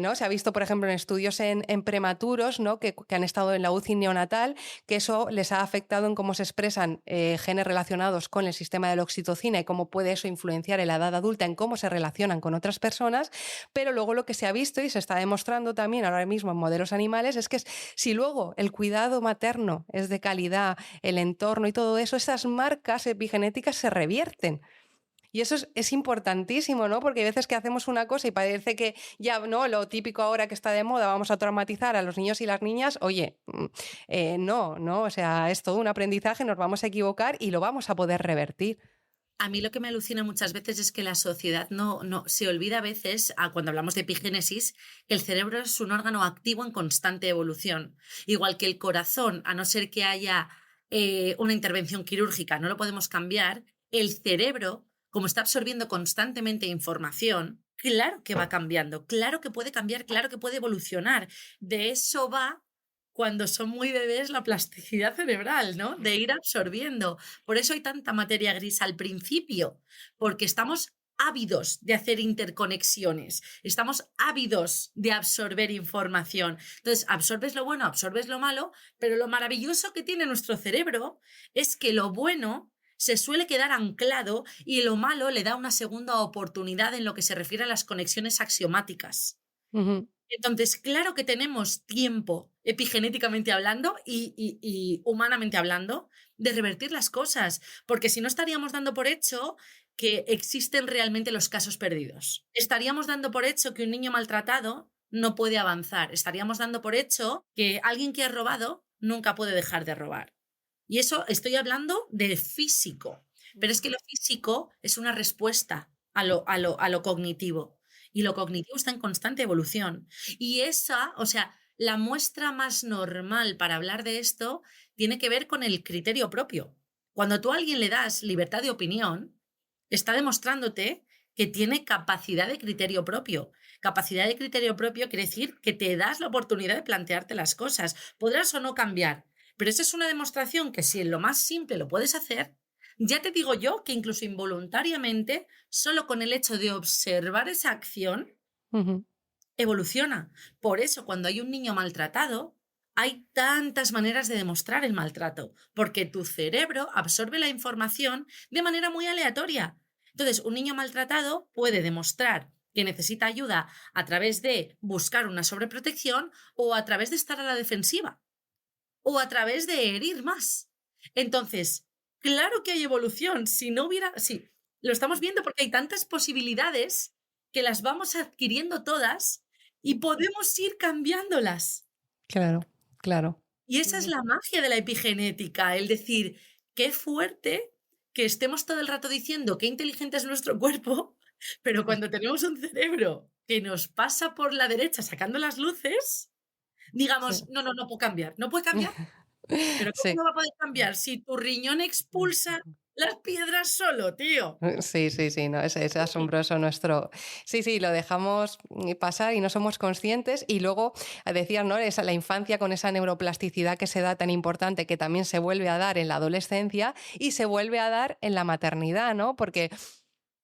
¿no? Se ha visto, por ejemplo, en estudios en prematuros, ¿no? que han estado en la UCI neonatal, que eso les ha afectado en cómo se expresan genes relacionados con el sistema de la oxitocina y cómo puede eso influenciar en la edad adulta en cómo se relacionan con otras personas. Pero luego lo que se ha visto y se está demostrando también ahora mismo en modelos animales es que si luego el cuidado materno es de calidad, el entorno y todo eso, esas marcas epigenéticas se revierten. Y eso es importantísimo, ¿no? Porque hay veces que hacemos una cosa y parece que ya, ¿no? Lo típico ahora que está de moda, vamos a traumatizar a los niños y las niñas. Oye, no, ¿no? O sea, es todo un aprendizaje, nos vamos a equivocar y lo vamos a poder revertir. A mí lo que me alucina muchas veces es que la sociedad no se olvida a veces, cuando hablamos de epigénesis, que el cerebro es un órgano activo en constante evolución. Igual que el corazón, a no ser que haya una intervención quirúrgica, no lo podemos cambiar, el cerebro, como está absorbiendo constantemente información, claro que va cambiando, claro que puede cambiar, claro que puede evolucionar. De eso va, cuando son muy bebés, la plasticidad cerebral, ¿no? De ir absorbiendo. Por eso hay tanta materia gris al principio, porque estamos ávidos de hacer interconexiones, estamos ávidos de absorber información. Entonces, absorbes lo bueno, absorbes lo malo, pero lo maravilloso que tiene nuestro cerebro es que lo bueno se suele quedar anclado y lo malo le da una segunda oportunidad en lo que se refiere a las conexiones axiomáticas. Uh-huh. Entonces, claro que tenemos tiempo, epigenéticamente hablando y humanamente hablando, de revertir las cosas, porque si no estaríamos dando por hecho que existen realmente los casos perdidos. Estaríamos dando por hecho que un niño maltratado no puede avanzar. Estaríamos dando por hecho que alguien que ha robado nunca puede dejar de robar. Y eso estoy hablando de físico, pero es que lo físico es una respuesta a lo cognitivo. Y lo cognitivo está en constante evolución. Y esa, o sea, la muestra más normal para hablar de esto tiene que ver con el criterio propio. Cuando tú a alguien le das libertad de opinión, está demostrándote que tiene capacidad de criterio propio. Capacidad de criterio propio quiere decir que te das la oportunidad de plantearte las cosas. Podrás o no cambiar, pero esa es una demostración que si en lo más simple lo puedes hacer, ya te digo yo que incluso involuntariamente, solo con el hecho de observar esa acción, Uh-huh. evoluciona. Por eso, cuando hay un niño maltratado, hay tantas maneras de demostrar el maltrato, porque tu cerebro absorbe la información de manera muy aleatoria. Entonces, un niño maltratado puede demostrar que necesita ayuda a través de buscar una sobreprotección o a través de estar a la defensiva o a través de herir más. Entonces, claro que hay evolución. Si no hubiera, sí, lo estamos viendo porque hay tantas posibilidades que las vamos adquiriendo todas y podemos ir cambiándolas. Claro, claro. Y esa es la magia de la epigenética, el decir, qué fuerte que estemos todo el rato diciendo qué inteligente es nuestro cuerpo, pero cuando tenemos un cerebro que nos pasa por la derecha sacando las luces, Sí. digamos, no, no puedo cambiar, no puede cambiar. Pero ¿cómo Sí. no va a poder cambiar si tu riñón expulsa las piedras solo, tío? Sí, sí, sí, no, es asombroso nuestro. Sí, sí, lo dejamos pasar y no somos conscientes. Y luego decías, ¿no? La infancia con esa neuroplasticidad que se da tan importante, que también se vuelve a dar en la adolescencia y se vuelve a dar en la maternidad, ¿no? Porque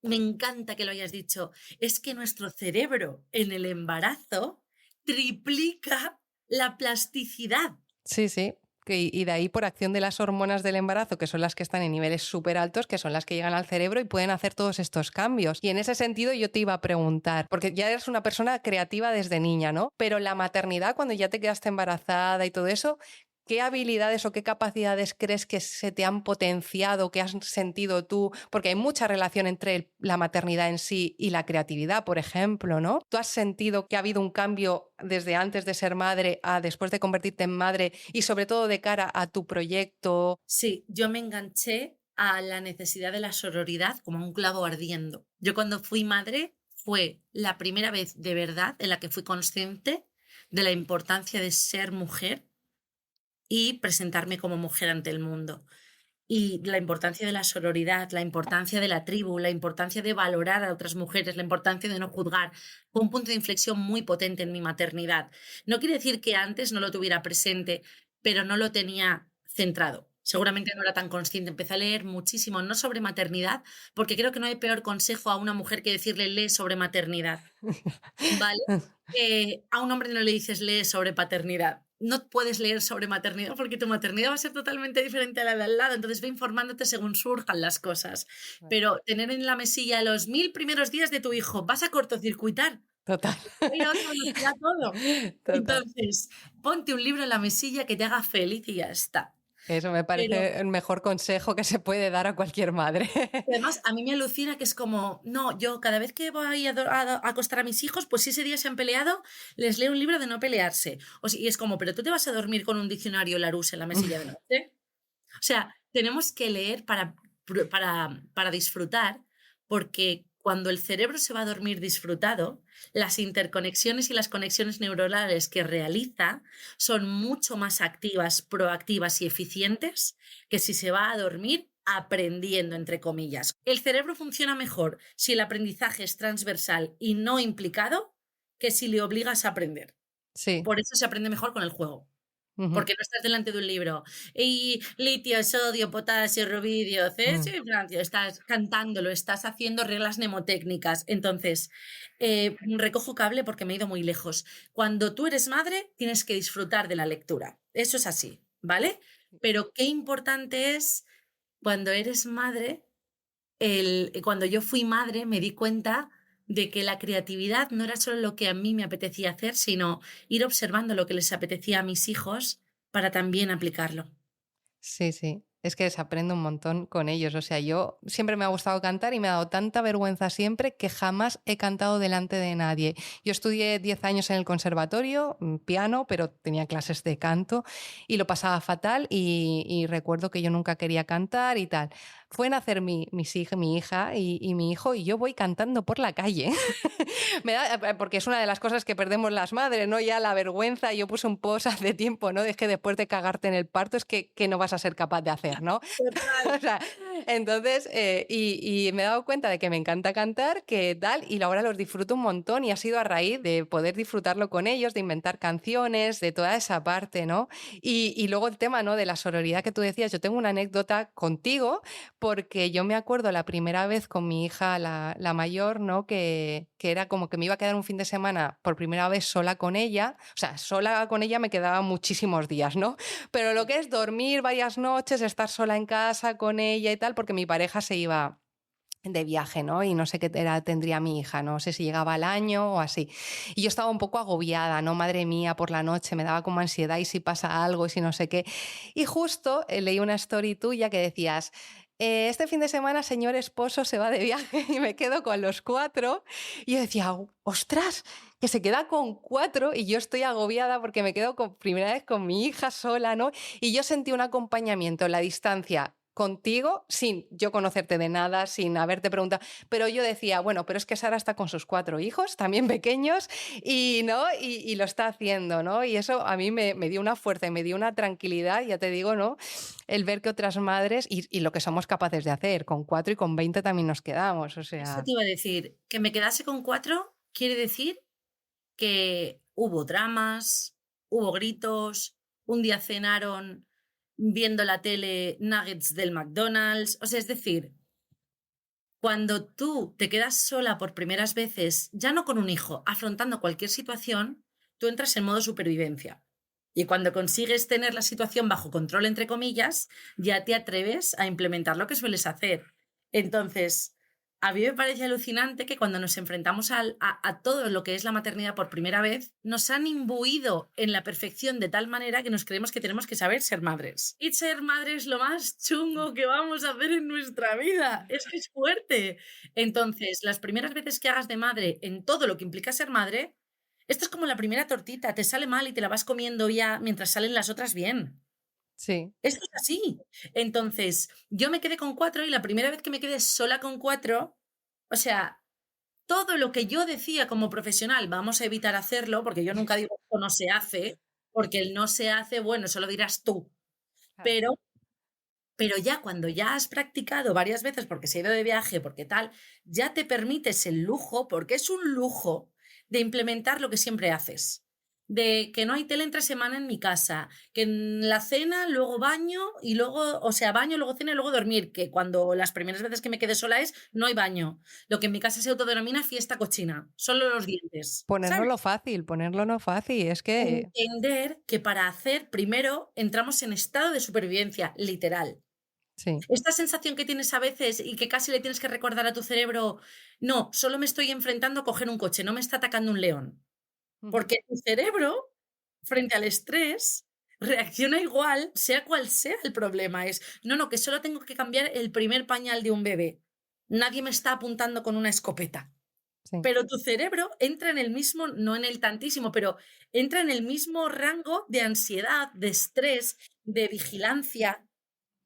Me encanta que lo hayas dicho. Es que nuestro cerebro en el embarazo triplica la plasticidad. sí, sí. Y de ahí por acción de las hormonas del embarazo, que son las que están en niveles súper altos, que son las que llegan al cerebro y pueden hacer todos estos cambios. Y en ese sentido yo te iba a preguntar, porque ya eres una persona creativa desde niña, ¿no? Pero la maternidad, cuando ya te quedaste embarazada y todo eso, ¿qué habilidades o qué capacidades crees que se te han potenciado, que has sentido tú? Porque hay mucha relación entre la maternidad en sí y la creatividad, por ejemplo, ¿no? ¿Tú has sentido que ha habido un cambio desde antes de ser madre a después de convertirte en madre y sobre todo de cara a tu proyecto? Sí, yo me enganché a la necesidad de la sororidad como un clavo ardiendo. Yo cuando fui madre fue la primera vez de verdad en la que fui consciente de la importancia de ser mujer y presentarme como mujer ante el mundo. Y la importancia de la sororidad, la importancia de la tribu, la importancia de valorar a otras mujeres, la importancia de no juzgar, fue un punto de inflexión muy potente en mi maternidad. No quiere decir que antes no lo tuviera presente, pero no lo tenía centrado. Seguramente no era tan consciente. Empecé a leer muchísimo, no sobre maternidad, porque creo que no hay peor consejo a una mujer que decirle lee sobre maternidad. ¿Vale? A un hombre no le dices lee sobre paternidad. No puedes leer sobre maternidad porque tu maternidad va a ser totalmente diferente a la de al lado. Entonces ve informándote según surjan las cosas. Pero tener en la mesilla los 1000 primeros días de tu hijo, vas a cortocircuitar. Total. Va a otra velocidad todo. Total. Entonces, ponte un libro en la mesilla que te haga feliz y ya está. Eso me Pero parece el mejor consejo que se puede dar a cualquier madre. además, a mí me alucina que es como, no, yo cada vez que voy a acostar a mis hijos, pues si ese día se han peleado, les leo un libro de no pelearse. Y es como, pero tú te vas a dormir con un diccionario Larousse en la mesilla de noche. O sea, tenemos que leer para disfrutar, porque cuando el cerebro se va a dormir disfrutado, las interconexiones y las conexiones neuronales que realiza son mucho más activas, proactivas y eficientes que si se va a dormir aprendiendo, entre comillas. El cerebro funciona mejor si el aprendizaje es transversal y no implicado que si le obligas a aprender. Sí. Por eso se aprende mejor con el juego. Ujú. Porque no estás delante de un libro. Y litio, sodio, potasio, rubidio, Mm. cesio y francio. Estás cantándolo, estás haciendo reglas mnemotécnicas. Entonces, recojo cable porque me he ido muy lejos. Cuando tú eres madre, tienes que disfrutar de la lectura. Eso es así, ¿vale? Pero qué importante es cuando eres madre, cuando yo fui madre, me di cuenta de que la creatividad no era solo lo que a mí me apetecía hacer, sino ir observando lo que les apetecía a mis hijos para también aplicarlo. Sí, sí. Es que se aprende un montón con ellos. O sea, yo siempre me ha gustado cantar y me ha dado tanta vergüenza siempre que jamás he cantado delante de nadie. Yo estudié 10 años en el conservatorio, piano, pero tenía clases de canto y lo pasaba fatal y recuerdo que yo nunca quería cantar y tal. Fue nacer mi hija y mi hijo y yo voy cantando por la calle. Porque es una de las cosas que perdemos las madres, ¿no? Ya la vergüenza. Yo puse un post hace tiempo, ¿no? Es que después de cagarte en el parto es que no vas a ser capaz de hacer, ¿no? Total. O sea, entonces, y me he dado cuenta de que me encanta cantar, que tal, y ahora los disfruto un montón y ha sido a raíz de poder disfrutarlo con ellos, de inventar canciones, de toda esa parte, ¿no? Y luego el tema, ¿no? De la sororidad que tú decías, yo tengo una anécdota contigo porque yo me acuerdo la primera vez con mi hija, la mayor, ¿no? Que era como que me iba a quedar un fin de semana por primera vez sola con ella. O sea, sola con ella me quedaba muchísimos días, ¿no? Pero lo que es dormir varias noches, estar sola en casa con ella y tal, porque mi pareja se iba de viaje, ¿no? Y no sé qué edad tendría mi hija, no sé si llegaba al año o así. Y yo estaba un poco agobiada, ¿no? Madre mía, por la noche me daba como ansiedad y si pasa algo y si no sé qué. Y justo leí una story tuya que decías, este fin de semana señor esposo se va de viaje y me quedo con los 4. Y yo decía, ostras, que se queda con 4 y yo estoy agobiada porque me quedo con primera vez con mi hija sola, ¿no? Y yo sentí un acompañamiento en la distancia contigo, sin yo conocerte de nada, sin haberte preguntado, pero yo decía, bueno, pero es que Sara está con sus 4 hijos, también pequeños, y, ¿no? Y lo está haciendo, ¿no? Y eso a mí me dio una fuerza y me dio una tranquilidad, ya te digo, ¿no? El ver que otras madres, y lo que somos capaces de hacer, con 4 y con 20 también nos quedamos, o Eso sea... te iba a decir, que me quedase con 4 quiere decir que hubo dramas, hubo gritos, un día cenaron viendo la tele nuggets del McDonald's. O sea, es decir, cuando tú te quedas sola por primeras veces, ya no con un hijo, afrontando cualquier situación, tú entras en modo supervivencia. Y cuando consigues tener la situación bajo control, entre comillas, ya te atreves a implementar lo que sueles hacer. Entonces, A mí me parece alucinante que cuando nos enfrentamos a todo lo que es la maternidad por primera vez, nos han imbuido en la perfección de tal manera que nos creemos que tenemos que saber ser madres. Y ser madre es lo más chungo que vamos a hacer en nuestra vida. Es que es fuerte. Entonces, las primeras veces que hagas de madre en todo lo que implica ser madre, esto es como la primera tortita, te sale mal y te la vas comiendo ya mientras salen las otras bien. Sí, Esto es así. Entonces, yo me quedé con 4 y la primera vez que me quedé sola con 4, o sea, todo lo que yo decía como profesional, vamos a evitar hacerlo, porque yo nunca digo esto no se hace, porque el no se hace, bueno, eso lo dirás tú. claro. Pero, pero ya cuando ya has practicado varias veces, porque se ha ido de viaje, porque tal, ya te permites el lujo, porque es un lujo, de implementar lo que siempre haces. De que no hay tele entre semana en mi casa, que en la cena, luego baño y luego, o sea, baño, luego cena y luego dormir, que cuando las primeras veces que me quedé sola es no hay baño. Lo que en mi casa se autodenomina fiesta cochina, solo los dientes, ¿sabes? Ponérnoslo fácil, ponerlo no fácil. Es que Entender que para hacer, primero entramos en estado de supervivencia, literal. sí. Esta sensación que tienes a veces y que casi le tienes que recordar a tu cerebro, no, solo me estoy enfrentando a coger un coche, no me está atacando un león. Ujú. Porque tu cerebro, frente al estrés, reacciona igual, sea cual sea el problema. Es, no, no, que solo tengo que cambiar el primer pañal de un bebé. Nadie me está apuntando con una escopeta. Sí, Pero tu cerebro entra en el mismo, no en el tantísimo, pero entra en el mismo rango de ansiedad, de estrés, de vigilancia.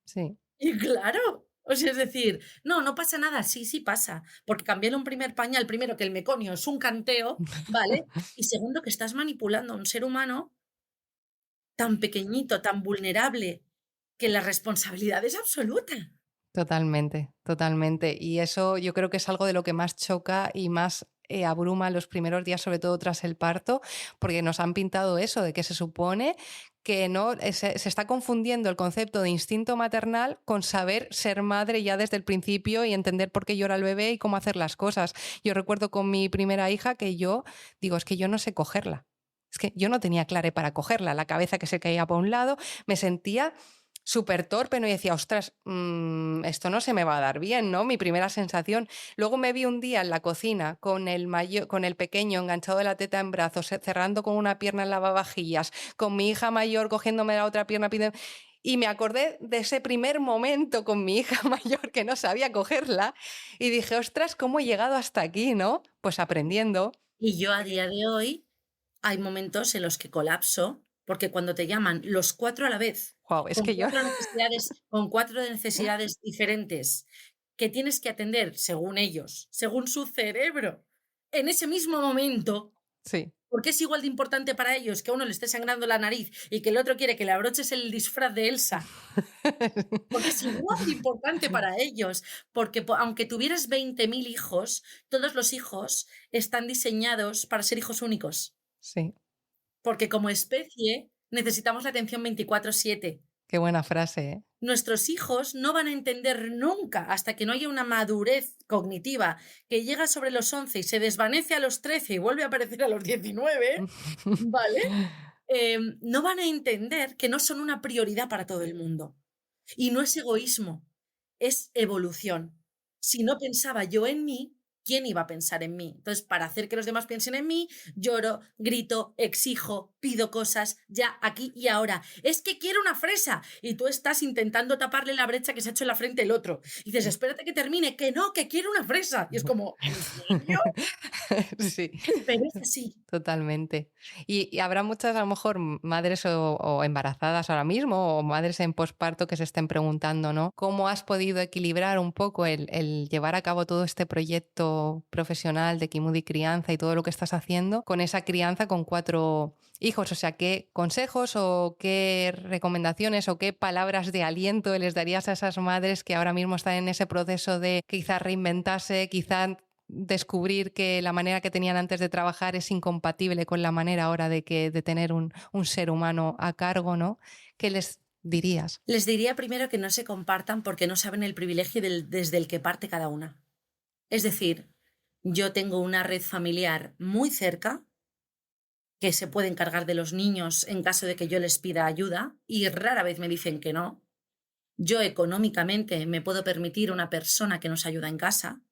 sí. Y claro, o sea, es decir, no, no pasa nada, sí, sí pasa, porque cambiar un primer pañal, primero que el meconio es un canteo, ¿vale? Y segundo que estás manipulando a un ser humano tan pequeñito, tan vulnerable, que la responsabilidad es absoluta. Totalmente, totalmente. Y eso yo creo que es algo de lo que más choca y más abruma los primeros días, sobre todo tras el parto, porque nos han pintado eso, de que se supone que no se está confundiendo el concepto de instinto maternal con saber ser madre ya desde el principio y entender por qué llora el bebé y cómo hacer las cosas. Yo recuerdo con mi primera hija que yo digo, es que yo no sé cogerla. Es que yo no tenía clare para cogerla, la cabeza que se caía por un lado, me sentía súper torpe, ¿no? Y decía, ostras, esto no se me va a dar bien, ¿no? Mi primera sensación. Luego me vi un día en la cocina con con el pequeño enganchado de la teta en brazos, cerrando con una pierna en lavavajillas, con mi hija mayor cogiéndome la otra pierna, y me acordé de ese primer momento con mi hija mayor que no sabía cogerla y dije, ostras, ¿cómo he llegado hasta aquí, no? Pues aprendiendo. Y yo a día de hoy hay momentos en los que colapso, porque cuando te llaman los 4 a la vez, Wow, es que yo... con 4 necesidades diferentes, que tienes que atender según ellos, según su cerebro, en ese mismo momento, Sí, porque es igual de importante para ellos que a uno le esté sangrando la nariz y que el otro quiere que le abroches el disfraz de Elsa, porque es igual de importante para ellos, porque aunque tuvieras 20.000 hijos, todos los hijos están diseñados para ser hijos únicos. sí, Porque como especie necesitamos la atención 24/7. qué buena frase, ¿eh? Nuestros hijos no van a entender nunca, hasta que no haya una madurez cognitiva que llega sobre los 11 y se desvanece a los 13 y vuelve a aparecer a los 19, ¿vale? No van a entender que no son una prioridad para todo el mundo. Y no es egoísmo, es evolución. Si no pensaba yo en mí, ¿quién iba a pensar en mí? Entonces, para hacer que los demás piensen en mí, lloro, grito, exijo, pido cosas, ya, aquí y ahora. Es que quiero una fresa. Y tú estás intentando taparle la brecha que se ha hecho en la frente el otro. Y dices, espérate que termine, que no, que quiero una fresa. Y es como, ¿en serio? Sí. Pero es así. Totalmente. Y habrá muchas, a lo mejor, madres o embarazadas ahora mismo, o madres en posparto que se estén preguntando, ¿no? ¿Cómo has podido equilibrar un poco el llevar a cabo todo este proyecto profesional de Kimudi Crianza y todo lo que estás haciendo con esa crianza con 4 hijos? O sea, ¿qué consejos o qué recomendaciones o qué palabras de aliento les darías a esas madres que ahora mismo están en ese proceso de quizás reinventarse, quizás descubrir que la manera que tenían antes de trabajar es incompatible con la manera ahora de tener un ser humano a cargo, ¿no? ¿Qué les dirías? Les diría primero que no se compartan porque no saben el privilegio desde el que parte cada una. Es decir, yo tengo una red familiar muy cerca que se puede encargar de los niños en caso de que yo les pida ayuda y rara vez me dicen que no. Yo económicamente me puedo permitir una persona que nos ayuda en casa.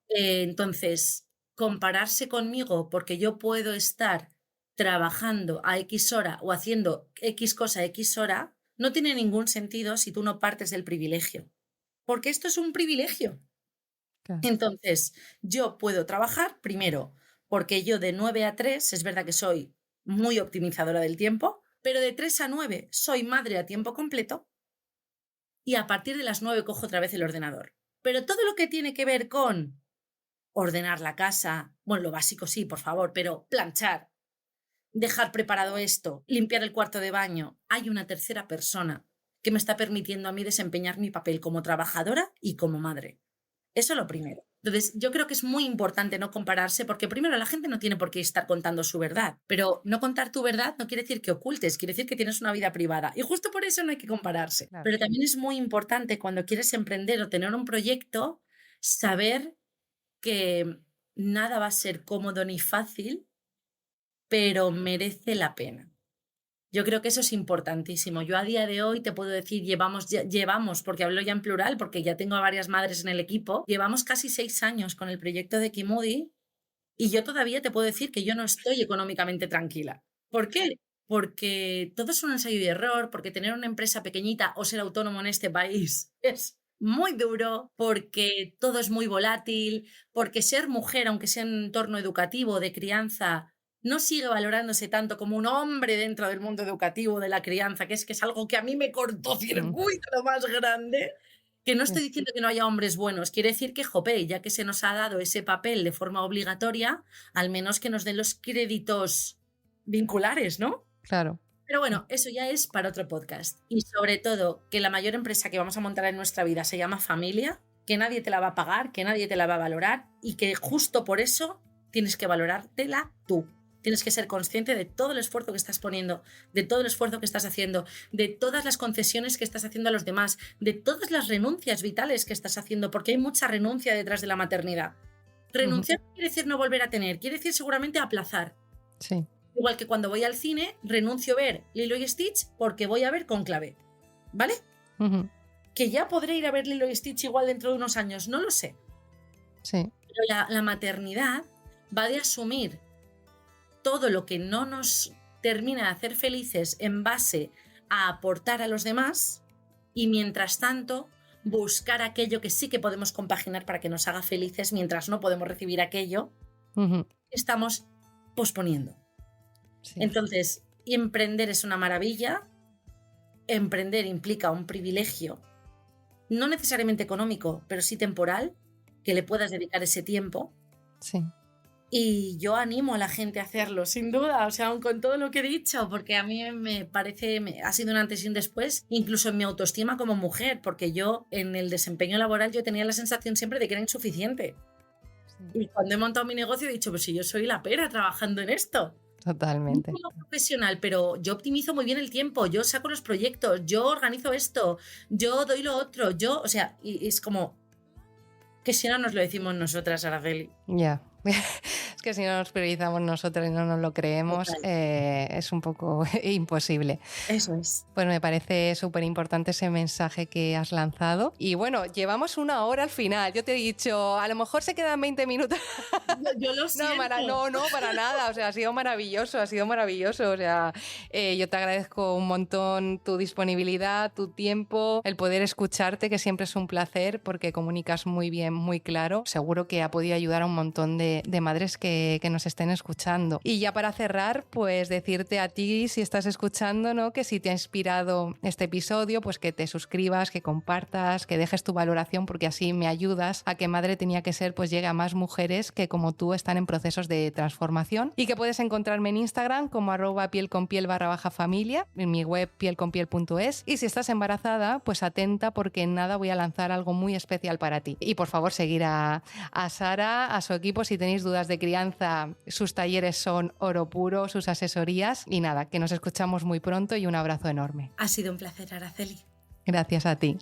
Entonces, compararse conmigo porque yo puedo estar trabajando a X hora o haciendo X cosa a X hora, no tiene ningún sentido si tú no partes del privilegio. Porque esto es un privilegio. Claro. Entonces, yo puedo trabajar primero porque yo de 9 a 3 es verdad que soy muy optimizadora del tiempo, pero de 3 a 9 soy madre a tiempo completo y a partir de las 9 cojo otra vez el ordenador. Pero todo lo que tiene que ver con ordenar la casa, bueno, lo básico sí, por favor, pero planchar, dejar preparado esto, limpiar el cuarto de baño, hay una tercera persona que me está permitiendo a mí desempeñar mi papel como trabajadora y como madre. Eso es lo primero. Entonces, yo creo que es muy importante no compararse porque primero la gente no tiene por qué estar contando su verdad, pero no contar tu verdad no quiere decir que ocultes, quiere decir que tienes una vida privada y justo por eso no hay que compararse. Claro. Pero también es muy importante cuando quieres emprender o tener un proyecto saber que nada va a ser cómodo ni fácil, pero merece la pena. Yo creo que eso es importantísimo. Yo a día de hoy te puedo decir, llevamos, porque hablo ya en plural, porque ya tengo a varias madres en el equipo, llevamos casi 6 años con el proyecto de Kimudi y yo todavía te puedo decir que yo no estoy económicamente tranquila. ¿Por qué? Porque todo es un ensayo y error, porque tener una empresa pequeñita o ser autónomo en este país es muy duro, porque todo es muy volátil, porque ser mujer, aunque sea en un entorno educativo, de crianza, no sigue valorándose tanto como un hombre dentro del mundo educativo de la crianza, que es algo que a mí me cortó circuito lo más grande. Que no estoy diciendo que no haya hombres buenos, quiere decir que, jope, ya que se nos ha dado ese papel de forma obligatoria, al menos que nos den los créditos vinculares, ¿no? Claro. Pero bueno, eso ya es para otro podcast. Y sobre todo, que la mayor empresa que vamos a montar en nuestra vida se llama familia, que nadie te la va a pagar, que nadie te la va a valorar y que justo por eso tienes que valorártela tú. Tienes que ser consciente de todo el esfuerzo que estás poniendo, de todo el esfuerzo que estás haciendo, de todas las concesiones que estás haciendo a los demás, de todas las renuncias vitales que estás haciendo, porque hay mucha renuncia detrás de la maternidad. Renunciar no quiere decir no volver a tener, quiere decir seguramente aplazar. Sí. Igual que cuando voy al cine, renuncio a ver Lilo y Stitch porque voy a ver Cónclave, ¿vale? Uh-huh. Que ya podré ir a ver Lilo y Stitch igual dentro de unos años, no lo sé. Sí. Pero la maternidad va de asumir todo lo que no nos termina de hacer felices en base a aportar a los demás y mientras tanto buscar aquello que sí que podemos compaginar para que nos haga felices mientras no podemos recibir aquello Uh-huh. que estamos posponiendo. Sí. Entonces, emprender es una maravilla, emprender implica un privilegio, no necesariamente económico, pero sí temporal, que le puedas dedicar ese tiempo. Sí. Y yo animo a la gente a hacerlo, sin duda, o sea, aun con todo lo que he dicho, porque a mí me parece, ha sido un antes y un después, incluso en mi autoestima como mujer, porque yo en el desempeño laboral yo tenía la sensación siempre de que era insuficiente. Sí. Y cuando he montado mi negocio he dicho, pues si yo soy la pera trabajando en esto. Totalmente. No como profesional, pero yo optimizo muy bien el tiempo, yo saco los proyectos, yo organizo esto, yo doy lo otro, o sea, y es como que si no nos lo decimos nosotras, Araceli. Ya. Es que si no nos priorizamos nosotros y no nos lo creemos, es un poco imposible. Eso es. Pues me parece súper importante ese mensaje que has lanzado. Y bueno, llevamos 1 hora al final. Yo te he dicho, a lo mejor se quedan 20 minutos. Yo lo siento. No, para nada. O sea, ha sido maravilloso, ha sido maravilloso. O sea, yo te agradezco un montón tu disponibilidad, tu tiempo, el poder escucharte, que siempre es un placer porque comunicas muy bien, muy claro. Seguro que ha podido ayudar a un montón de madres que nos estén escuchando. Y ya para cerrar, pues decirte a ti, si estás escuchando, ¿no?, que si te ha inspirado este episodio, pues que te suscribas, que compartas, que dejes tu valoración, porque así me ayudas a que Madre Tenía que Ser pues llegue a más mujeres que como tú están en procesos de transformación. Y que puedes encontrarme en Instagram como @pielconpiel_familia, en mi web pielconpiel.es. Y si estás embarazada, pues atenta porque en nada voy a lanzar algo muy especial para ti. Y por favor seguir a Sara, a su equipo, si tenéis dudas de crianza, sus talleres son oro puro, sus asesorías. Y nada, que nos escuchamos muy pronto y un abrazo enorme. Ha sido un placer, Araceli. Gracias a ti.